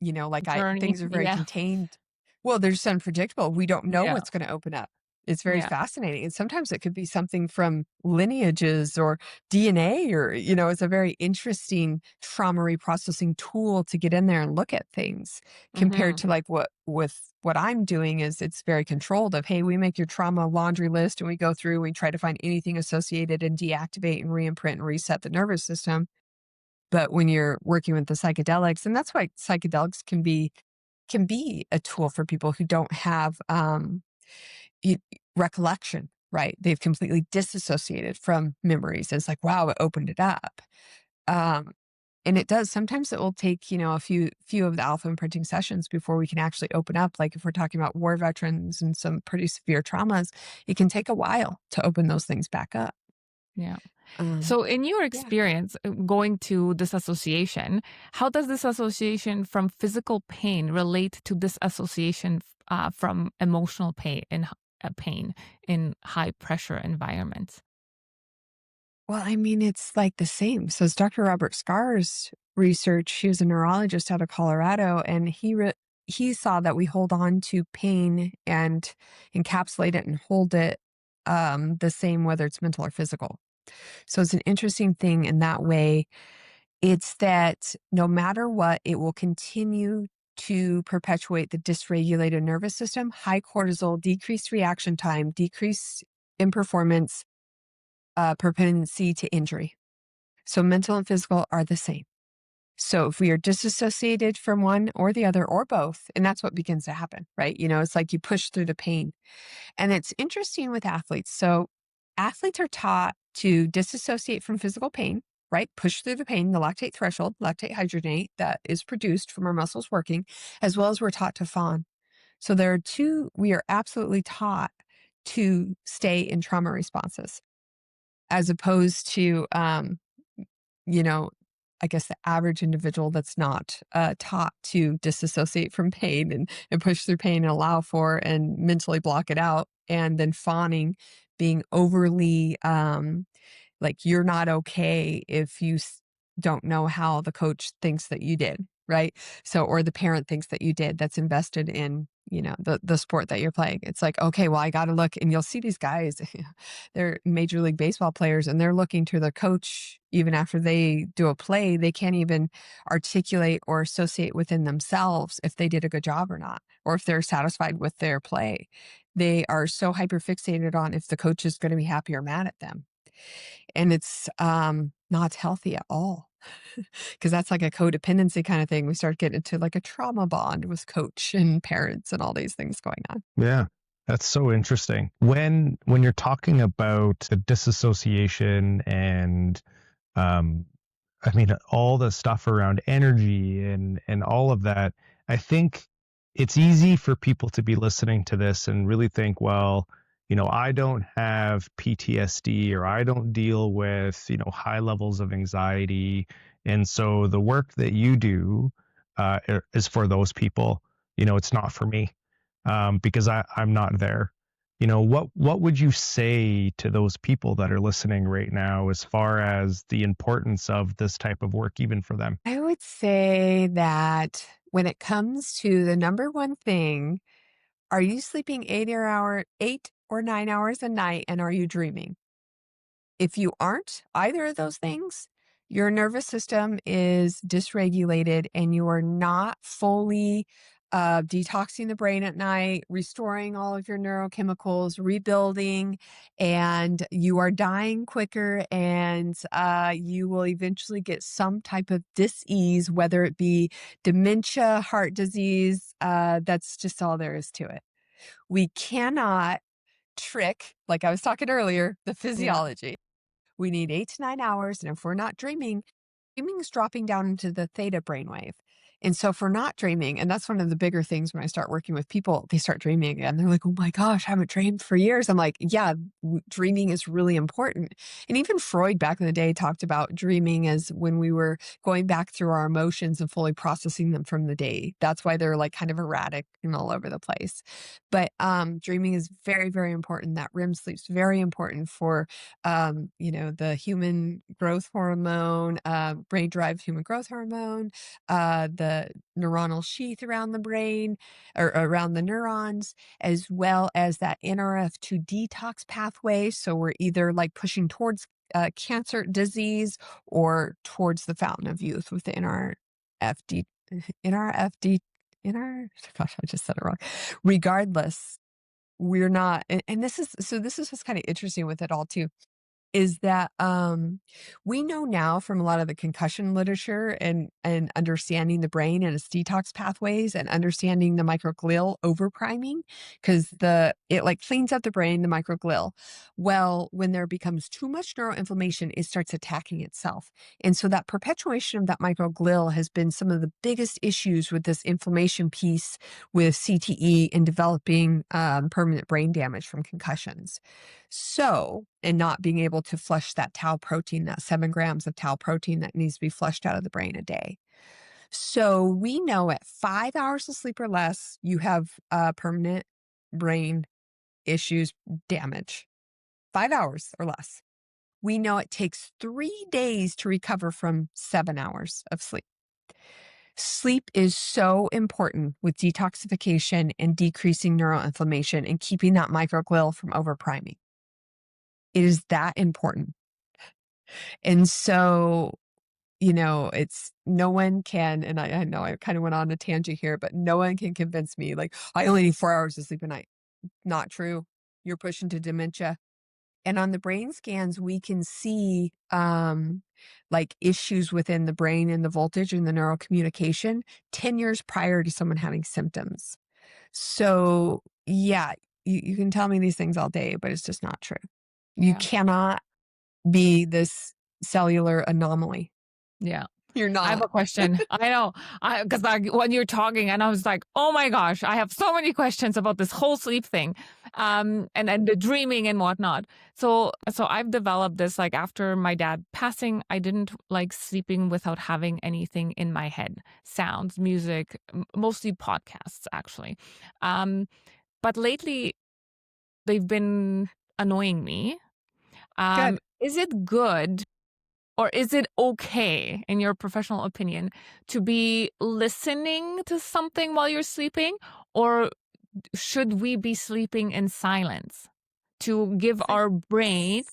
A: Journey.
D: things are very
A: Yeah.
D: contained. Well, they're just unpredictable. We don't know
A: Yeah.
D: what's going to open up. It's very
A: Yeah.
D: fascinating. And sometimes it could be something from lineages or DNA, or, it's a very interesting trauma reprocessing tool to get in there and look at things, compared to like what I'm doing is it's very controlled of, hey, we make your trauma laundry list and we go through, we try to find anything associated and deactivate and re-imprint and reset the nervous system. But when you're working with the psychedelics, and that's why psychedelics can be a tool for people who don't have e- recollection, right? They've completely disassociated from memories. It's like, wow, it opened it up. Um, and it does. Sometimes it will take, a few of the alpha imprinting sessions before we can actually open up. Like if we're talking about war veterans and some pretty severe traumas, it can take a while to open those things back up.
A: Yeah.
D: Um,
A: So, in your
D: yeah.
A: experience going to disassociation, how does disassociation from physical pain relate to disassociation from emotional pain in high pressure environments?
D: Well, I mean, it's like the same. So it's Dr. Robert Scar's research. He was a neurologist out of Colorado, and he saw that we hold on to pain and encapsulate it and hold it the same, whether it's mental or physical. So it's an interesting thing in that way. It's that no matter what, it will continue to perpetuate the dysregulated nervous system, high cortisol, decreased reaction time, decrease in performance, propensity to injury. So mental and physical are the same. So if we are disassociated from one or the other or both, and that's what begins to happen, right? It's like you push through the pain. And it's interesting with athletes. So athletes are taught to disassociate from physical pain, right? Push through the pain, the lactate threshold, lactate hydrogenate that is produced from our muscles working, as well as we're taught to fawn. So we are absolutely taught to stay in trauma responses as opposed to, you know, I guess the average individual that's not taught to disassociate from pain and push through pain and allow for and mentally block it out. And then fawning, being overly like you're not okay if you don't know how the coach thinks that you did, right? So, or the parent thinks that you did that's invested in, the sport that you're playing. It's like, okay, well, I got to look. And you'll see these guys, they're Major League Baseball players, and they're looking to their coach even after they do a play. They can't even articulate or associate within themselves if they did a good job or not, or if they're satisfied with their play. They are so hyper fixated on if the coach is going to be happy or mad at them. And it's not healthy at all, because that's like a codependency kind of thing. We start getting into like a trauma bond with coach and parents and all these things going on.
C: Yeah. That's so interesting. When you're talking about the disassociation and I mean all the stuff around energy and all of that, I think it's easy for people to be listening to this and really think, well, I don't have PTSD or I don't deal with, high levels of anxiety. And so the work that you do is for those people. It's not for me, because I'm not there. What would you say to those people that are listening right now as far as the importance of this type of work, even for them?
D: I would say that when it comes to the number one thing, are you sleeping 8 or 9 hours a night, and are you dreaming? If you aren't either of those things, your nervous system is dysregulated and you are not fully detoxing the brain at night, restoring all of your neurochemicals, rebuilding, and you are dying quicker. And you will eventually get some type of dis-ease, whether it be dementia, heart disease. That's just all there is to it. We cannot trick, like I was talking earlier, the
A: Yeah.
D: physiology. We need 8 to 9 hours. And if we're not dreaming is dropping down into the theta brainwave. And so if we're not dreaming, and that's one of the bigger things when I start working with people, they start dreaming again. They're like, oh my gosh, I haven't dreamed for years. I'm like, yeah, dreaming is really important. And even Freud back in the day talked about dreaming as when we were going back through our emotions and fully processing them from the day. That's why they're like kind of erratic and all over the place. But dreaming is very, very important. That REM sleep's very important for the human growth hormone, brain-derived human growth hormone, the neuronal sheath around the brain or around the neurons, as well as that NRF2 detox pathway. So we're either like pushing towards cancer disease or towards the fountain of youth with the NRFD, NRFD, NR, gosh, I just said it wrong. Regardless, we're not, and this is what's kind of interesting with it all too, is that we know now from a lot of the concussion literature and understanding the brain and its detox pathways and understanding the microglial overpriming, because it like cleans up the brain, the microglial. Well, when there becomes too much neuroinflammation, it starts attacking itself. And so that perpetuation of that microglial has been some of the biggest issues with this inflammation piece with CTE and developing permanent brain damage from concussions. So, and not being able to flush that tau protein, that 7 grams of tau protein that needs to be flushed out of the brain a day. So we know at 5 hours of sleep or less, you have permanent brain issues, damage. 5 hours or less. We know it takes 3 days to recover from 7 hours of sleep. Sleep is so important with detoxification and decreasing neuroinflammation and keeping that microglial from overpriming. It is that important. And so, it's no one can, and I know I kind of went on a tangent here, but no one can convince me like I only need 4 hours of sleep a night. Not true. You're pushing to dementia. And on the brain scans, we can see like issues within the brain and the voltage and the neurocommunication 10 years prior to someone having symptoms. So yeah, you can tell me these things all day, but it's just not true. You
A: Yeah.
D: cannot be this cellular anomaly.
A: Yeah.
D: You're
A: I have
D: not.
A: a question. I know. Because when you're talking, and I was like, oh my gosh, I have so many questions about this whole sleep thing, and the dreaming and whatnot. So I've developed this like after my dad passing, I didn't like sleeping without having anything in my head, sounds, music, mostly podcasts actually. Um, but lately they've been annoying me.
D: Good.
A: Is it good or is it okay, in your professional opinion, to be listening to something while you're sleeping? Or should we be sleeping in silence to give
D: Sleep
A: our brain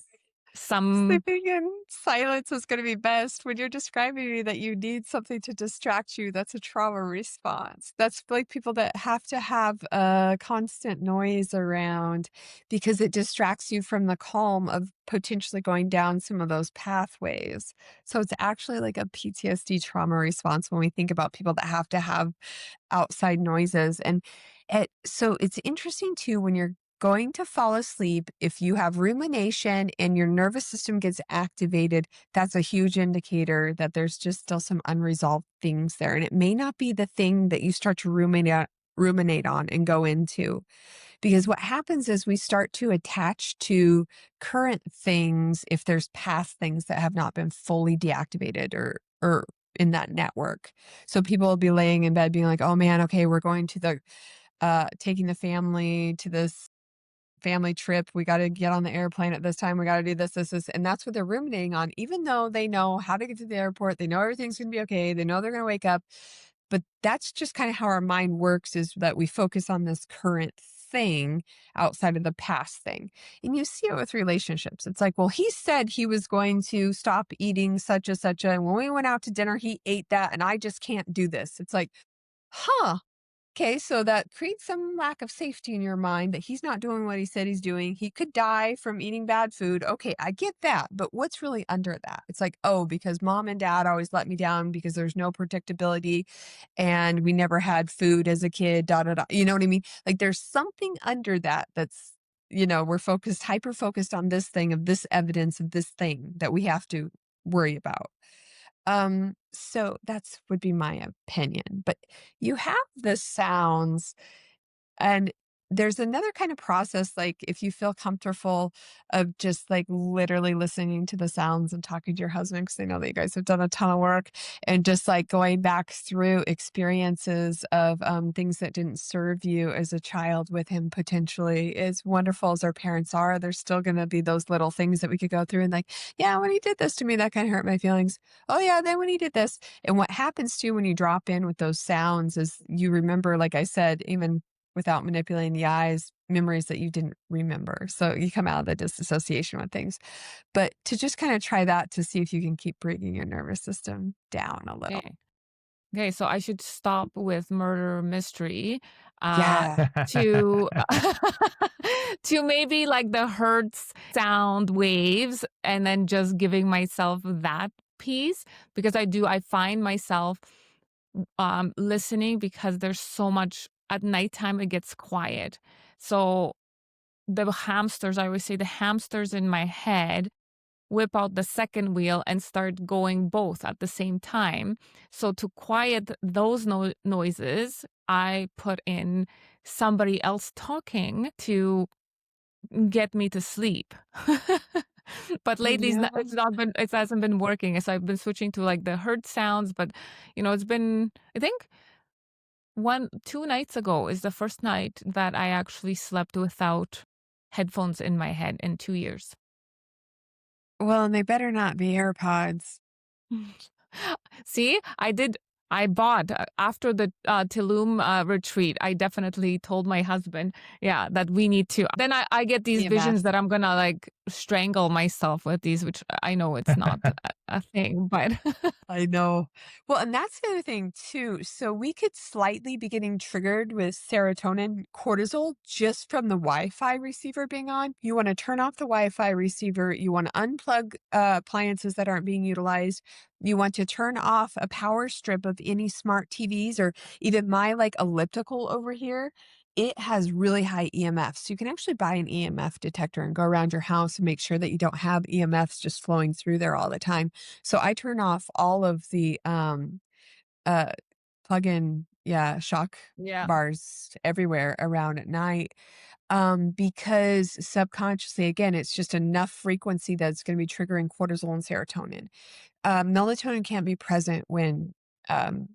A: some.
D: Sleeping in silence is gonna be best. When you're describing to me that you need something to distract you, that's a trauma response. That's like people that have to have a constant noise around because it distracts you from the calm of potentially going down some of those pathways. So it's actually like a PTSD trauma response when we think about people that have to have outside noises. So it's interesting too when you're going to fall asleep, if you have rumination and your nervous system gets activated, that's a huge indicator that there's just still some unresolved things there. And it may not be the thing that you start to ruminate on and go into. Because what happens is we start to attach to current things if there's past things that have not been fully deactivated or in that network. So people will be laying in bed being like, "Oh man, okay, we're going to the taking the family to this family trip. We got to get on the airplane at this time. We got to do this, this, this." And that's what they're ruminating on, even though they know how to get to the airport. They know everything's going to be okay. They know they're going to wake up. But that's just kind of how our mind works, is that we focus on this current thing outside of the past thing. And you see it with relationships. It's like, well, he said he was going to stop eating such and such. And when we went out to dinner, he ate that. And I just can't do this. It's like, huh. Okay, so that creates some lack of safety in your mind that he's not doing what he said he's doing. He could die from eating bad food. Okay, I get that. But what's really under that? It's like, oh, because mom and dad always let me down because there's no predictability and we never had food as a kid, da da da. You know what I mean? Like there's something under that that's, we're hyper focused on this thing of this evidence of this thing that we have to worry about. So that's would be my opinion. But you have the sounds and there's another kind of process, like if you feel comfortable of just like literally listening to the sounds and talking to your husband, because I know that you guys have done a ton of work and just like going back through experiences of things that didn't serve you as a child with him potentially. As wonderful as our parents are, there's still going to be those little things that we could go through and like, yeah, when he did this to me, that kind of hurt my feelings. Oh, yeah, then when he did this. And what happens too when you drop in with those sounds is you remember, like I said, even without manipulating the eyes, memories that you didn't remember. So you come out of the disassociation with things. But to just kind of try that to see if you can keep bringing your nervous system down a little.
A: Okay. Okay, so I should stop with murder mystery,
D: Yeah.
A: to to maybe like the hertz sound waves, and then just giving myself that piece, because I find myself listening because there's so much at nighttime, it gets quiet. So the hamsters, I always say the hamsters in my head whip out the second wheel and start going both at the same time. So to quiet those noises, I put in somebody else talking to get me to sleep. But lately
D: Yeah.
A: it hasn't been working. So I've been switching to like the herd sounds, but it's been, I think 2 nights ago is the first night that I actually slept without headphones in my head in 2 years.
D: Well, and they better not be AirPods.
A: See, I bought after the Tulum retreat. I definitely told my husband, yeah, that we need to. Then I get these visions
D: EMF.
A: that I'm gonna like strangle myself with these, which I know it's not a thing, but
D: I know. Well, and that's the other thing too. So we could slightly be getting triggered with serotonin, cortisol just from the Wi-Fi receiver being on. You want to turn off the Wi-Fi receiver. You want to unplug appliances that aren't being utilized. You want to turn off a power strip of any smart TVs or even my like elliptical over here. it has really high EMFs. You can actually buy an EMF detector and go around your house and make sure that you don't have EMFs just flowing through there all the time. So I turn off all of the uh plug-in, yeah, shock
A: Yeah.
D: bars everywhere around at night. Because subconsciously, again, it's just enough frequency that's going to be triggering cortisol and serotonin. Melatonin can't be present when um,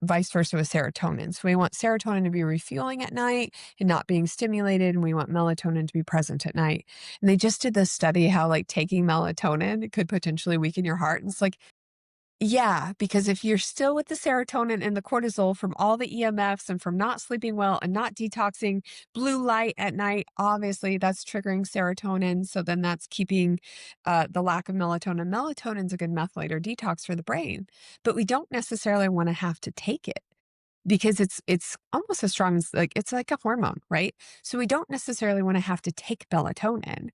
D: vice versa with serotonin. So we want serotonin to be refueling at night and not being stimulated, and we want melatonin to be present at night. And they just did this study how like taking melatonin could potentially weaken your heart. And it's like, yeah, because if you're still with the serotonin and the cortisol from all the EMFs and from not sleeping well and not detoxing blue light at night, obviously that's triggering serotonin. So then that's keeping the lack of melatonin. Melatonin's a good methylator detox for the brain, but we don't necessarily want to have to take it because it's almost as strong as like it's like a hormone, right? So we don't necessarily want to have to take melatonin.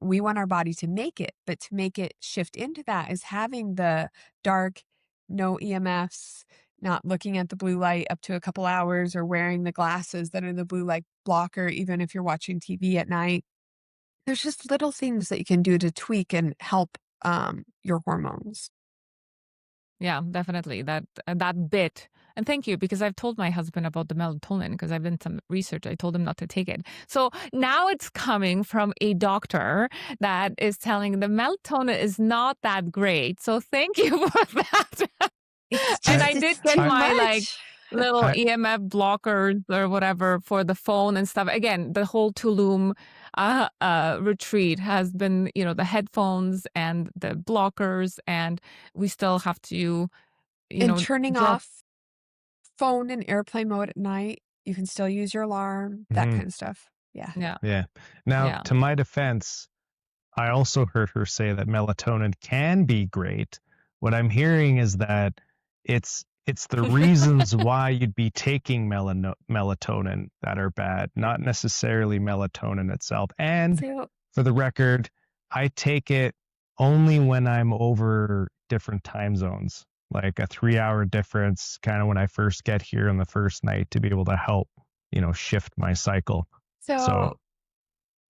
D: We want our body to make it, but to make it shift into that is having the dark, no EMFs, not looking at the blue light up to a couple hours, or wearing the glasses that are the blue light blocker, even if you're watching TV at night. There's just little things that you can do to tweak and help your hormones.
A: Yeah, definitely. That bit. And thank you, because I've told my husband about the melatonin because I've done some research. I told him not to take it. So now it's coming from a doctor that is telling the melatonin is not that great. So thank you for that.
D: It's
A: And
C: I
A: I
D: just
A: did
D: it's
A: get
D: too
C: I
A: my like
D: much.
A: little
C: I
A: EMF blockers or whatever for the phone and stuff. Again, the whole Tulum retreat has been, the headphones and the blockers, and we still have to,
D: And turning
A: drop.
D: off phone in airplane mode at night, you can still use your alarm, that
C: mhm,
D: kind of stuff. Yeah.
A: Yeah,
C: yeah. Now,
A: yeah.
C: to my defense, I also heard her say that melatonin can be great. What I'm hearing is that it's the reasons why you'd be taking melatonin that are bad, not necessarily melatonin itself. And
D: So
C: for the record, I take it only when I'm over different time zones, like a 3 hour difference, kind of when I first get here on the first night to be able to help, shift my cycle.
D: so
C: So,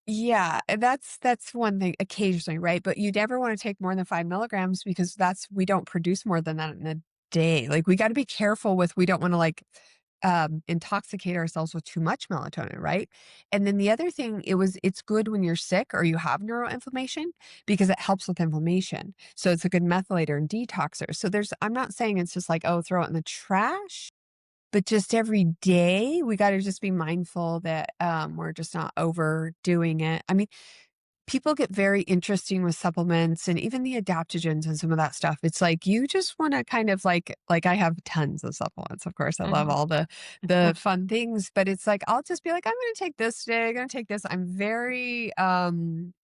D: yeah, that's one thing occasionally, right? But you never want to take more than 5 milligrams because we don't produce more than that in a day. Like we got to be careful with, we don't want to like intoxicate ourselves with too much melatonin, right? And then the other thing, it's good when you're sick or you have neuroinflammation because it helps with inflammation. So it's a good methylator and detoxer. So I'm not saying it's just like, oh, throw it in the trash. But just every day, we gotta just be mindful that, we're just not overdoing it. I mean, people get very interesting with supplements and even the adaptogens and some of that stuff. It's like you just want to kind of like I have tons of supplements. Of course, I love
A: Mhm.
D: all the fun things, but it's like I'll just be like, I'm going to take this today. I'm going to take this. I'm very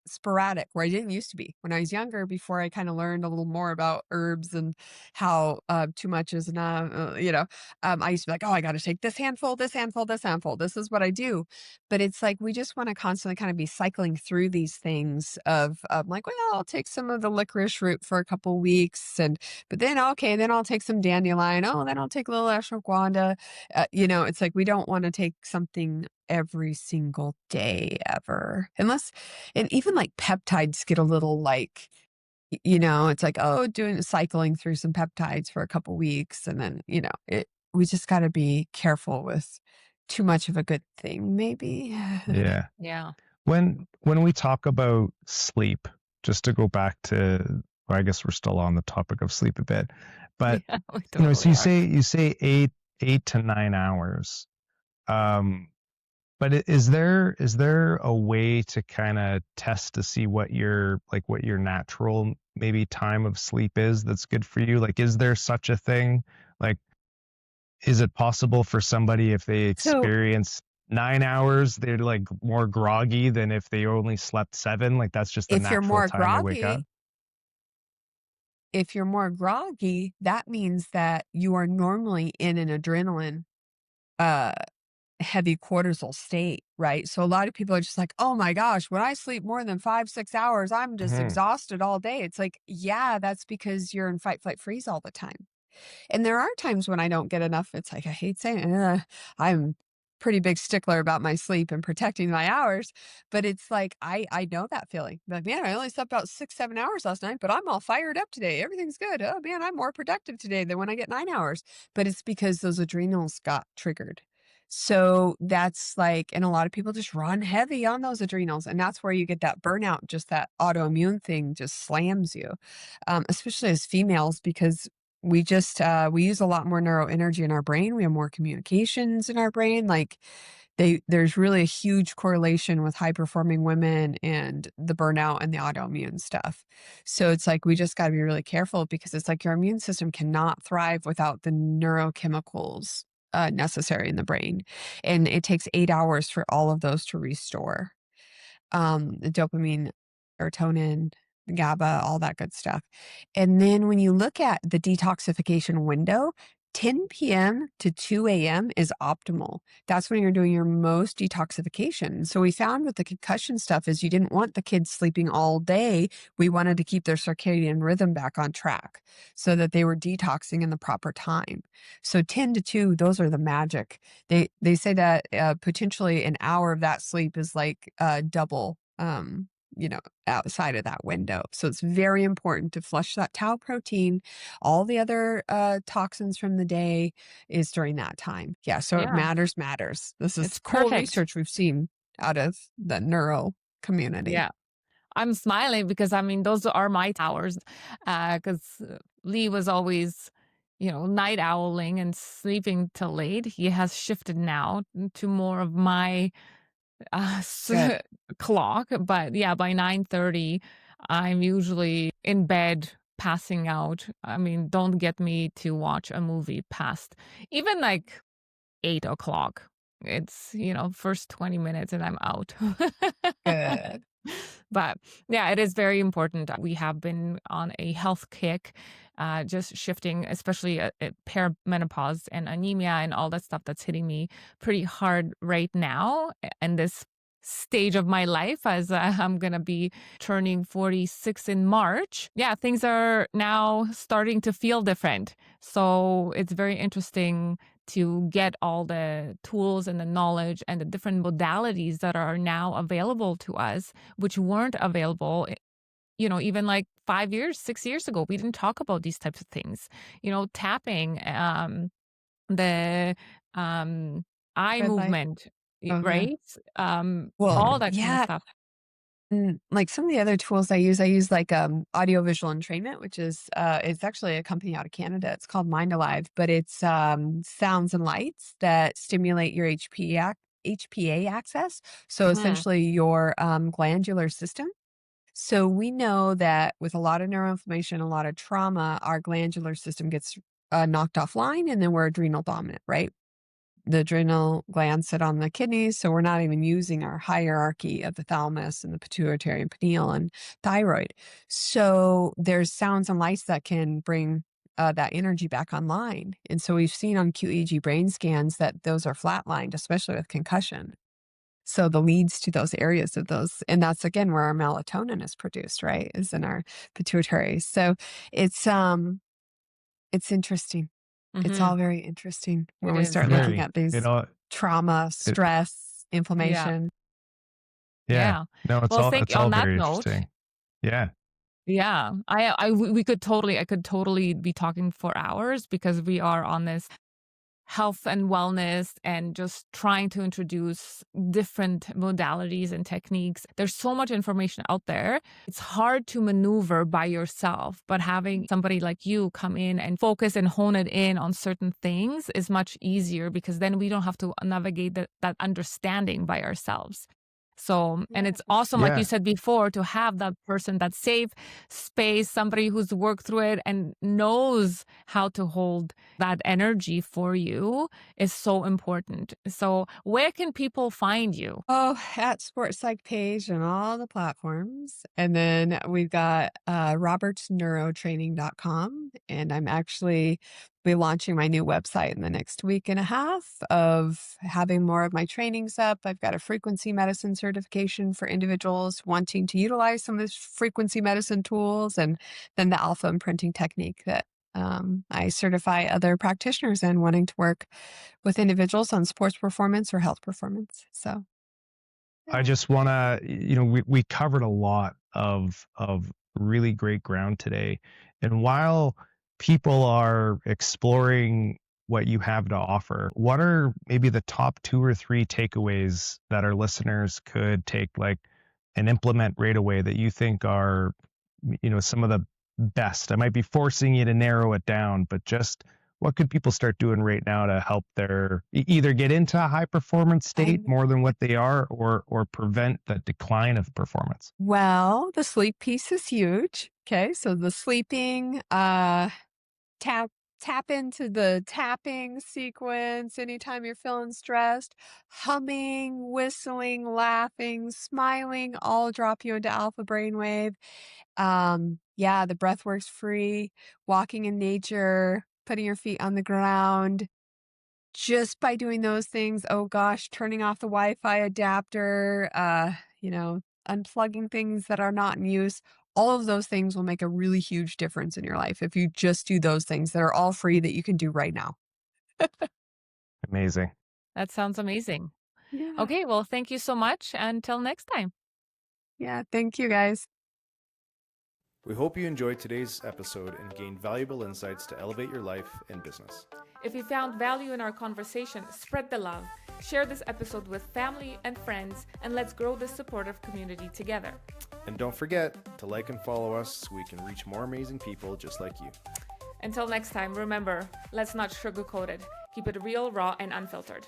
D: sporadic, where I didn't used to be when I was younger. Before I kind of learned a little more about herbs and how too much is enough. I used to be like, oh, I got to take this handful, this handful, this handful. This is what I do, but it's like we just wanna constantly kinda be cycling through these things of, like, "Well, I'll take some of the licorice root for a couple weeks, but then, okay, then I'll take some dandelion. Oh, then I'll take a little ashwagandha." It's like we don't wanna take something every single day ever, unless and even, like, peptides get a little, like, it's like, oh, doing cycling through some peptides for a couple weeks, and then, we just gotta be careful with too much of a good thing, maybe.
C: yeah.
A: Yeah.
C: When we talk about sleep, just to go back to, well, I guess we're still on the topic of sleep a bit, but
A: Yeah, we
C: so
A: totally are.
C: you say 8 to 9 hours. Um, but is there a way to kind of test to see what your natural maybe time of sleep is that's good for you? Like, is there such a thing? Like, is it possible for somebody if they
D: So,
C: experience 9 hours, they're like more groggy than if they only slept seven? Like that's just the
D: if you're
C: natural
D: more
C: time they wake up?
D: groggy if you're more groggy, that means that you are normally in an adrenaline, uh, heavy cortisol state, right? So a lot of people are just like, "Oh my gosh, when I sleep more than 5, 6 hours, I'm just
C: Hmm.
D: exhausted all day." It's like, yeah, that's because you're in fight, flight, freeze all the time. And there are times when I don't get enough. It's like, I hate saying, I'm pretty big stickler about my sleep and protecting my hours, but it's like I know that feeling. Like, man, I only slept about 6, 7 hours last night, but I'm all fired up today. Everything's good. Oh man, I'm more productive today than when I get 9 hours. But it's because those adrenals got triggered. So that's like, and a lot of people just run heavy on those adrenals, and that's where you get that burnout, just that autoimmune thing just slams you, especially as females, because we use a lot more neuro energy in our brain. We have more communications in our brain. Like there's really a huge correlation with high performing women and the burnout and the autoimmune stuff. So it's like we just got to be really careful, because it's like your immune system cannot thrive without the neurochemicals necessary in the brain. And it takes 8 hours for all of those to restore. The dopamine, serotonin, GABA, all that good stuff. And then when you look at the detoxification window, 10 p.m. to 2 a.m. is optimal. That's when you're doing your most detoxification. So we found with the concussion stuff is you didn't want the kids sleeping all day. We wanted to keep their circadian rhythm back on track so that they were detoxing in the proper time. So 10 to 2, those are the magic. They say that potentially an hour of that sleep is like double, outside of that window. So it's very important to flush that tau protein. All the other toxins from the day is during that time. Yeah. So it
A: Yeah,
D: matters. This is
A: it's
D: cool
A: perfect.
D: research we've seen out of the neuro community.
A: Yeah. I'm smiling because I mean those are my hours, because Lee was always, night owling and sleeping till late. He has shifted now to more of my
D: Good.
A: clock, but yeah, by 9:30, I'm usually in bed passing out. I mean, don't get me to watch a movie past even like 8 o'clock. It's, first 20 minutes and I'm out.
D: Good.
A: But yeah, it is very important. We have been on a health kick, just shifting, especially at perimenopause and anemia and all that stuff that's hitting me pretty hard right now in this stage of my life, as I'm going to be turning 46 in March. Yeah, things are now starting to feel different. So it's very interesting to get all the tools and the knowledge and the different modalities that are now available to us, which weren't available, even like 5 years, 6 years ago. We didn't talk about these types of things, tapping, the eye
D: Red light.
A: movement,
D: Oh, yeah.
A: right?
D: Well,
A: All that kind of
D: yeah.
A: stuff.
D: Like some of the other tools I use like audio visual entrainment, which is it's actually a company out of Canada. It's called Mind Alive, but it's sounds and lights that stimulate your HPA access. So
A: Mhm.
D: essentially your glandular system. So we know that with a lot of neuroinflammation, a lot of trauma, our glandular system gets knocked offline, and then we're adrenal dominant, right? The adrenal glands sit on the kidneys, so we're not even using our hierarchy of the thalamus and the pituitary and pineal and thyroid. So there's sounds and lights that can bring that energy back online. And so we've seen on QEEG brain scans that those are flatlined, especially with concussion. So the leads to those areas of those, and that's again where our melatonin is produced, right? Is in our pituitary. So it's um it's interesting. It's all
A: Mhm.
D: very interesting
A: It
D: when we
A: is.
D: start
A: Yeah.
D: looking
C: Very,
D: at these trauma,
C: it,
D: stress,
A: Yeah.
D: inflammation.
C: yeah.
A: Yeah.
C: No,
A: Well,
C: it's
A: on
C: all
A: that
C: very
A: note,
C: interesting. Yeah.
A: yeah, we could totally, I could totally be talking for hours because we are on this health and wellness and just trying to introduce different modalities and techniques. There's so much information out there. It's hard to maneuver by yourself, but having somebody like you come in and focus and hone it in on certain things is much easier, because then we don't have to navigate that understanding by ourselves. So, and
D: Yeah,
A: it's
D: for
A: awesome,
D: sure.
A: like you
C: Yeah.
A: said before, to have that person, that safe space, somebody who's worked through it and knows how to hold that energy for you is so important. So, where can people find you?
D: Oh, at Sports Psych page and all the platforms. And then we've got robertsneurotraining.com. And I'm actually be launching my new website in the next week and a half of having more of my trainings up. I've got a frequency medicine certification for individuals wanting to utilize some of these frequency medicine tools, and then the alpha imprinting technique that I certify other practitioners in wanting to work with individuals on sports performance or health performance. So,
C: I
D: yeah.
C: just want to, we covered a lot of really great ground today. And while people are exploring what you have to offer, what are maybe the top 2 or 3 takeaways that our listeners could take and implement right away that you think are, some of the best? I might be forcing you to narrow it down, but just what could people start doing right now to help their either get into a high performance
D: I
C: state more than what they are, or prevent the decline of performance?
D: Well, the sleep piece is huge. Okay, so the sleeping, tap tap into the tapping sequence anytime you're feeling stressed. Humming, whistling, laughing, smiling all drop you into alpha brainwave. Yeah, the breath works free, walking in nature, putting your feet on the ground. Just by doing those things, oh gosh, turning off the Wi-Fi adapter, unplugging things that are not in use, all of those things will make a really huge difference in your life if you just do those things that are all free that you can do right now.
C: Amazing.
A: That sounds amazing.
D: Yeah.
A: Okay, well, thank you so much. Until next time.
D: Yeah. Thank you guys.
B: We hope you enjoyed today's episode and gained valuable insights to elevate your life and business.
A: If you found value in our conversation, spread the love. Share this episode with family and friends, and let's grow this supportive community together.
B: And don't forget to like and follow us so we can reach more amazing people just like you.
A: Until next time, remember, let's not sugarcoat it. Keep it real, raw, and unfiltered.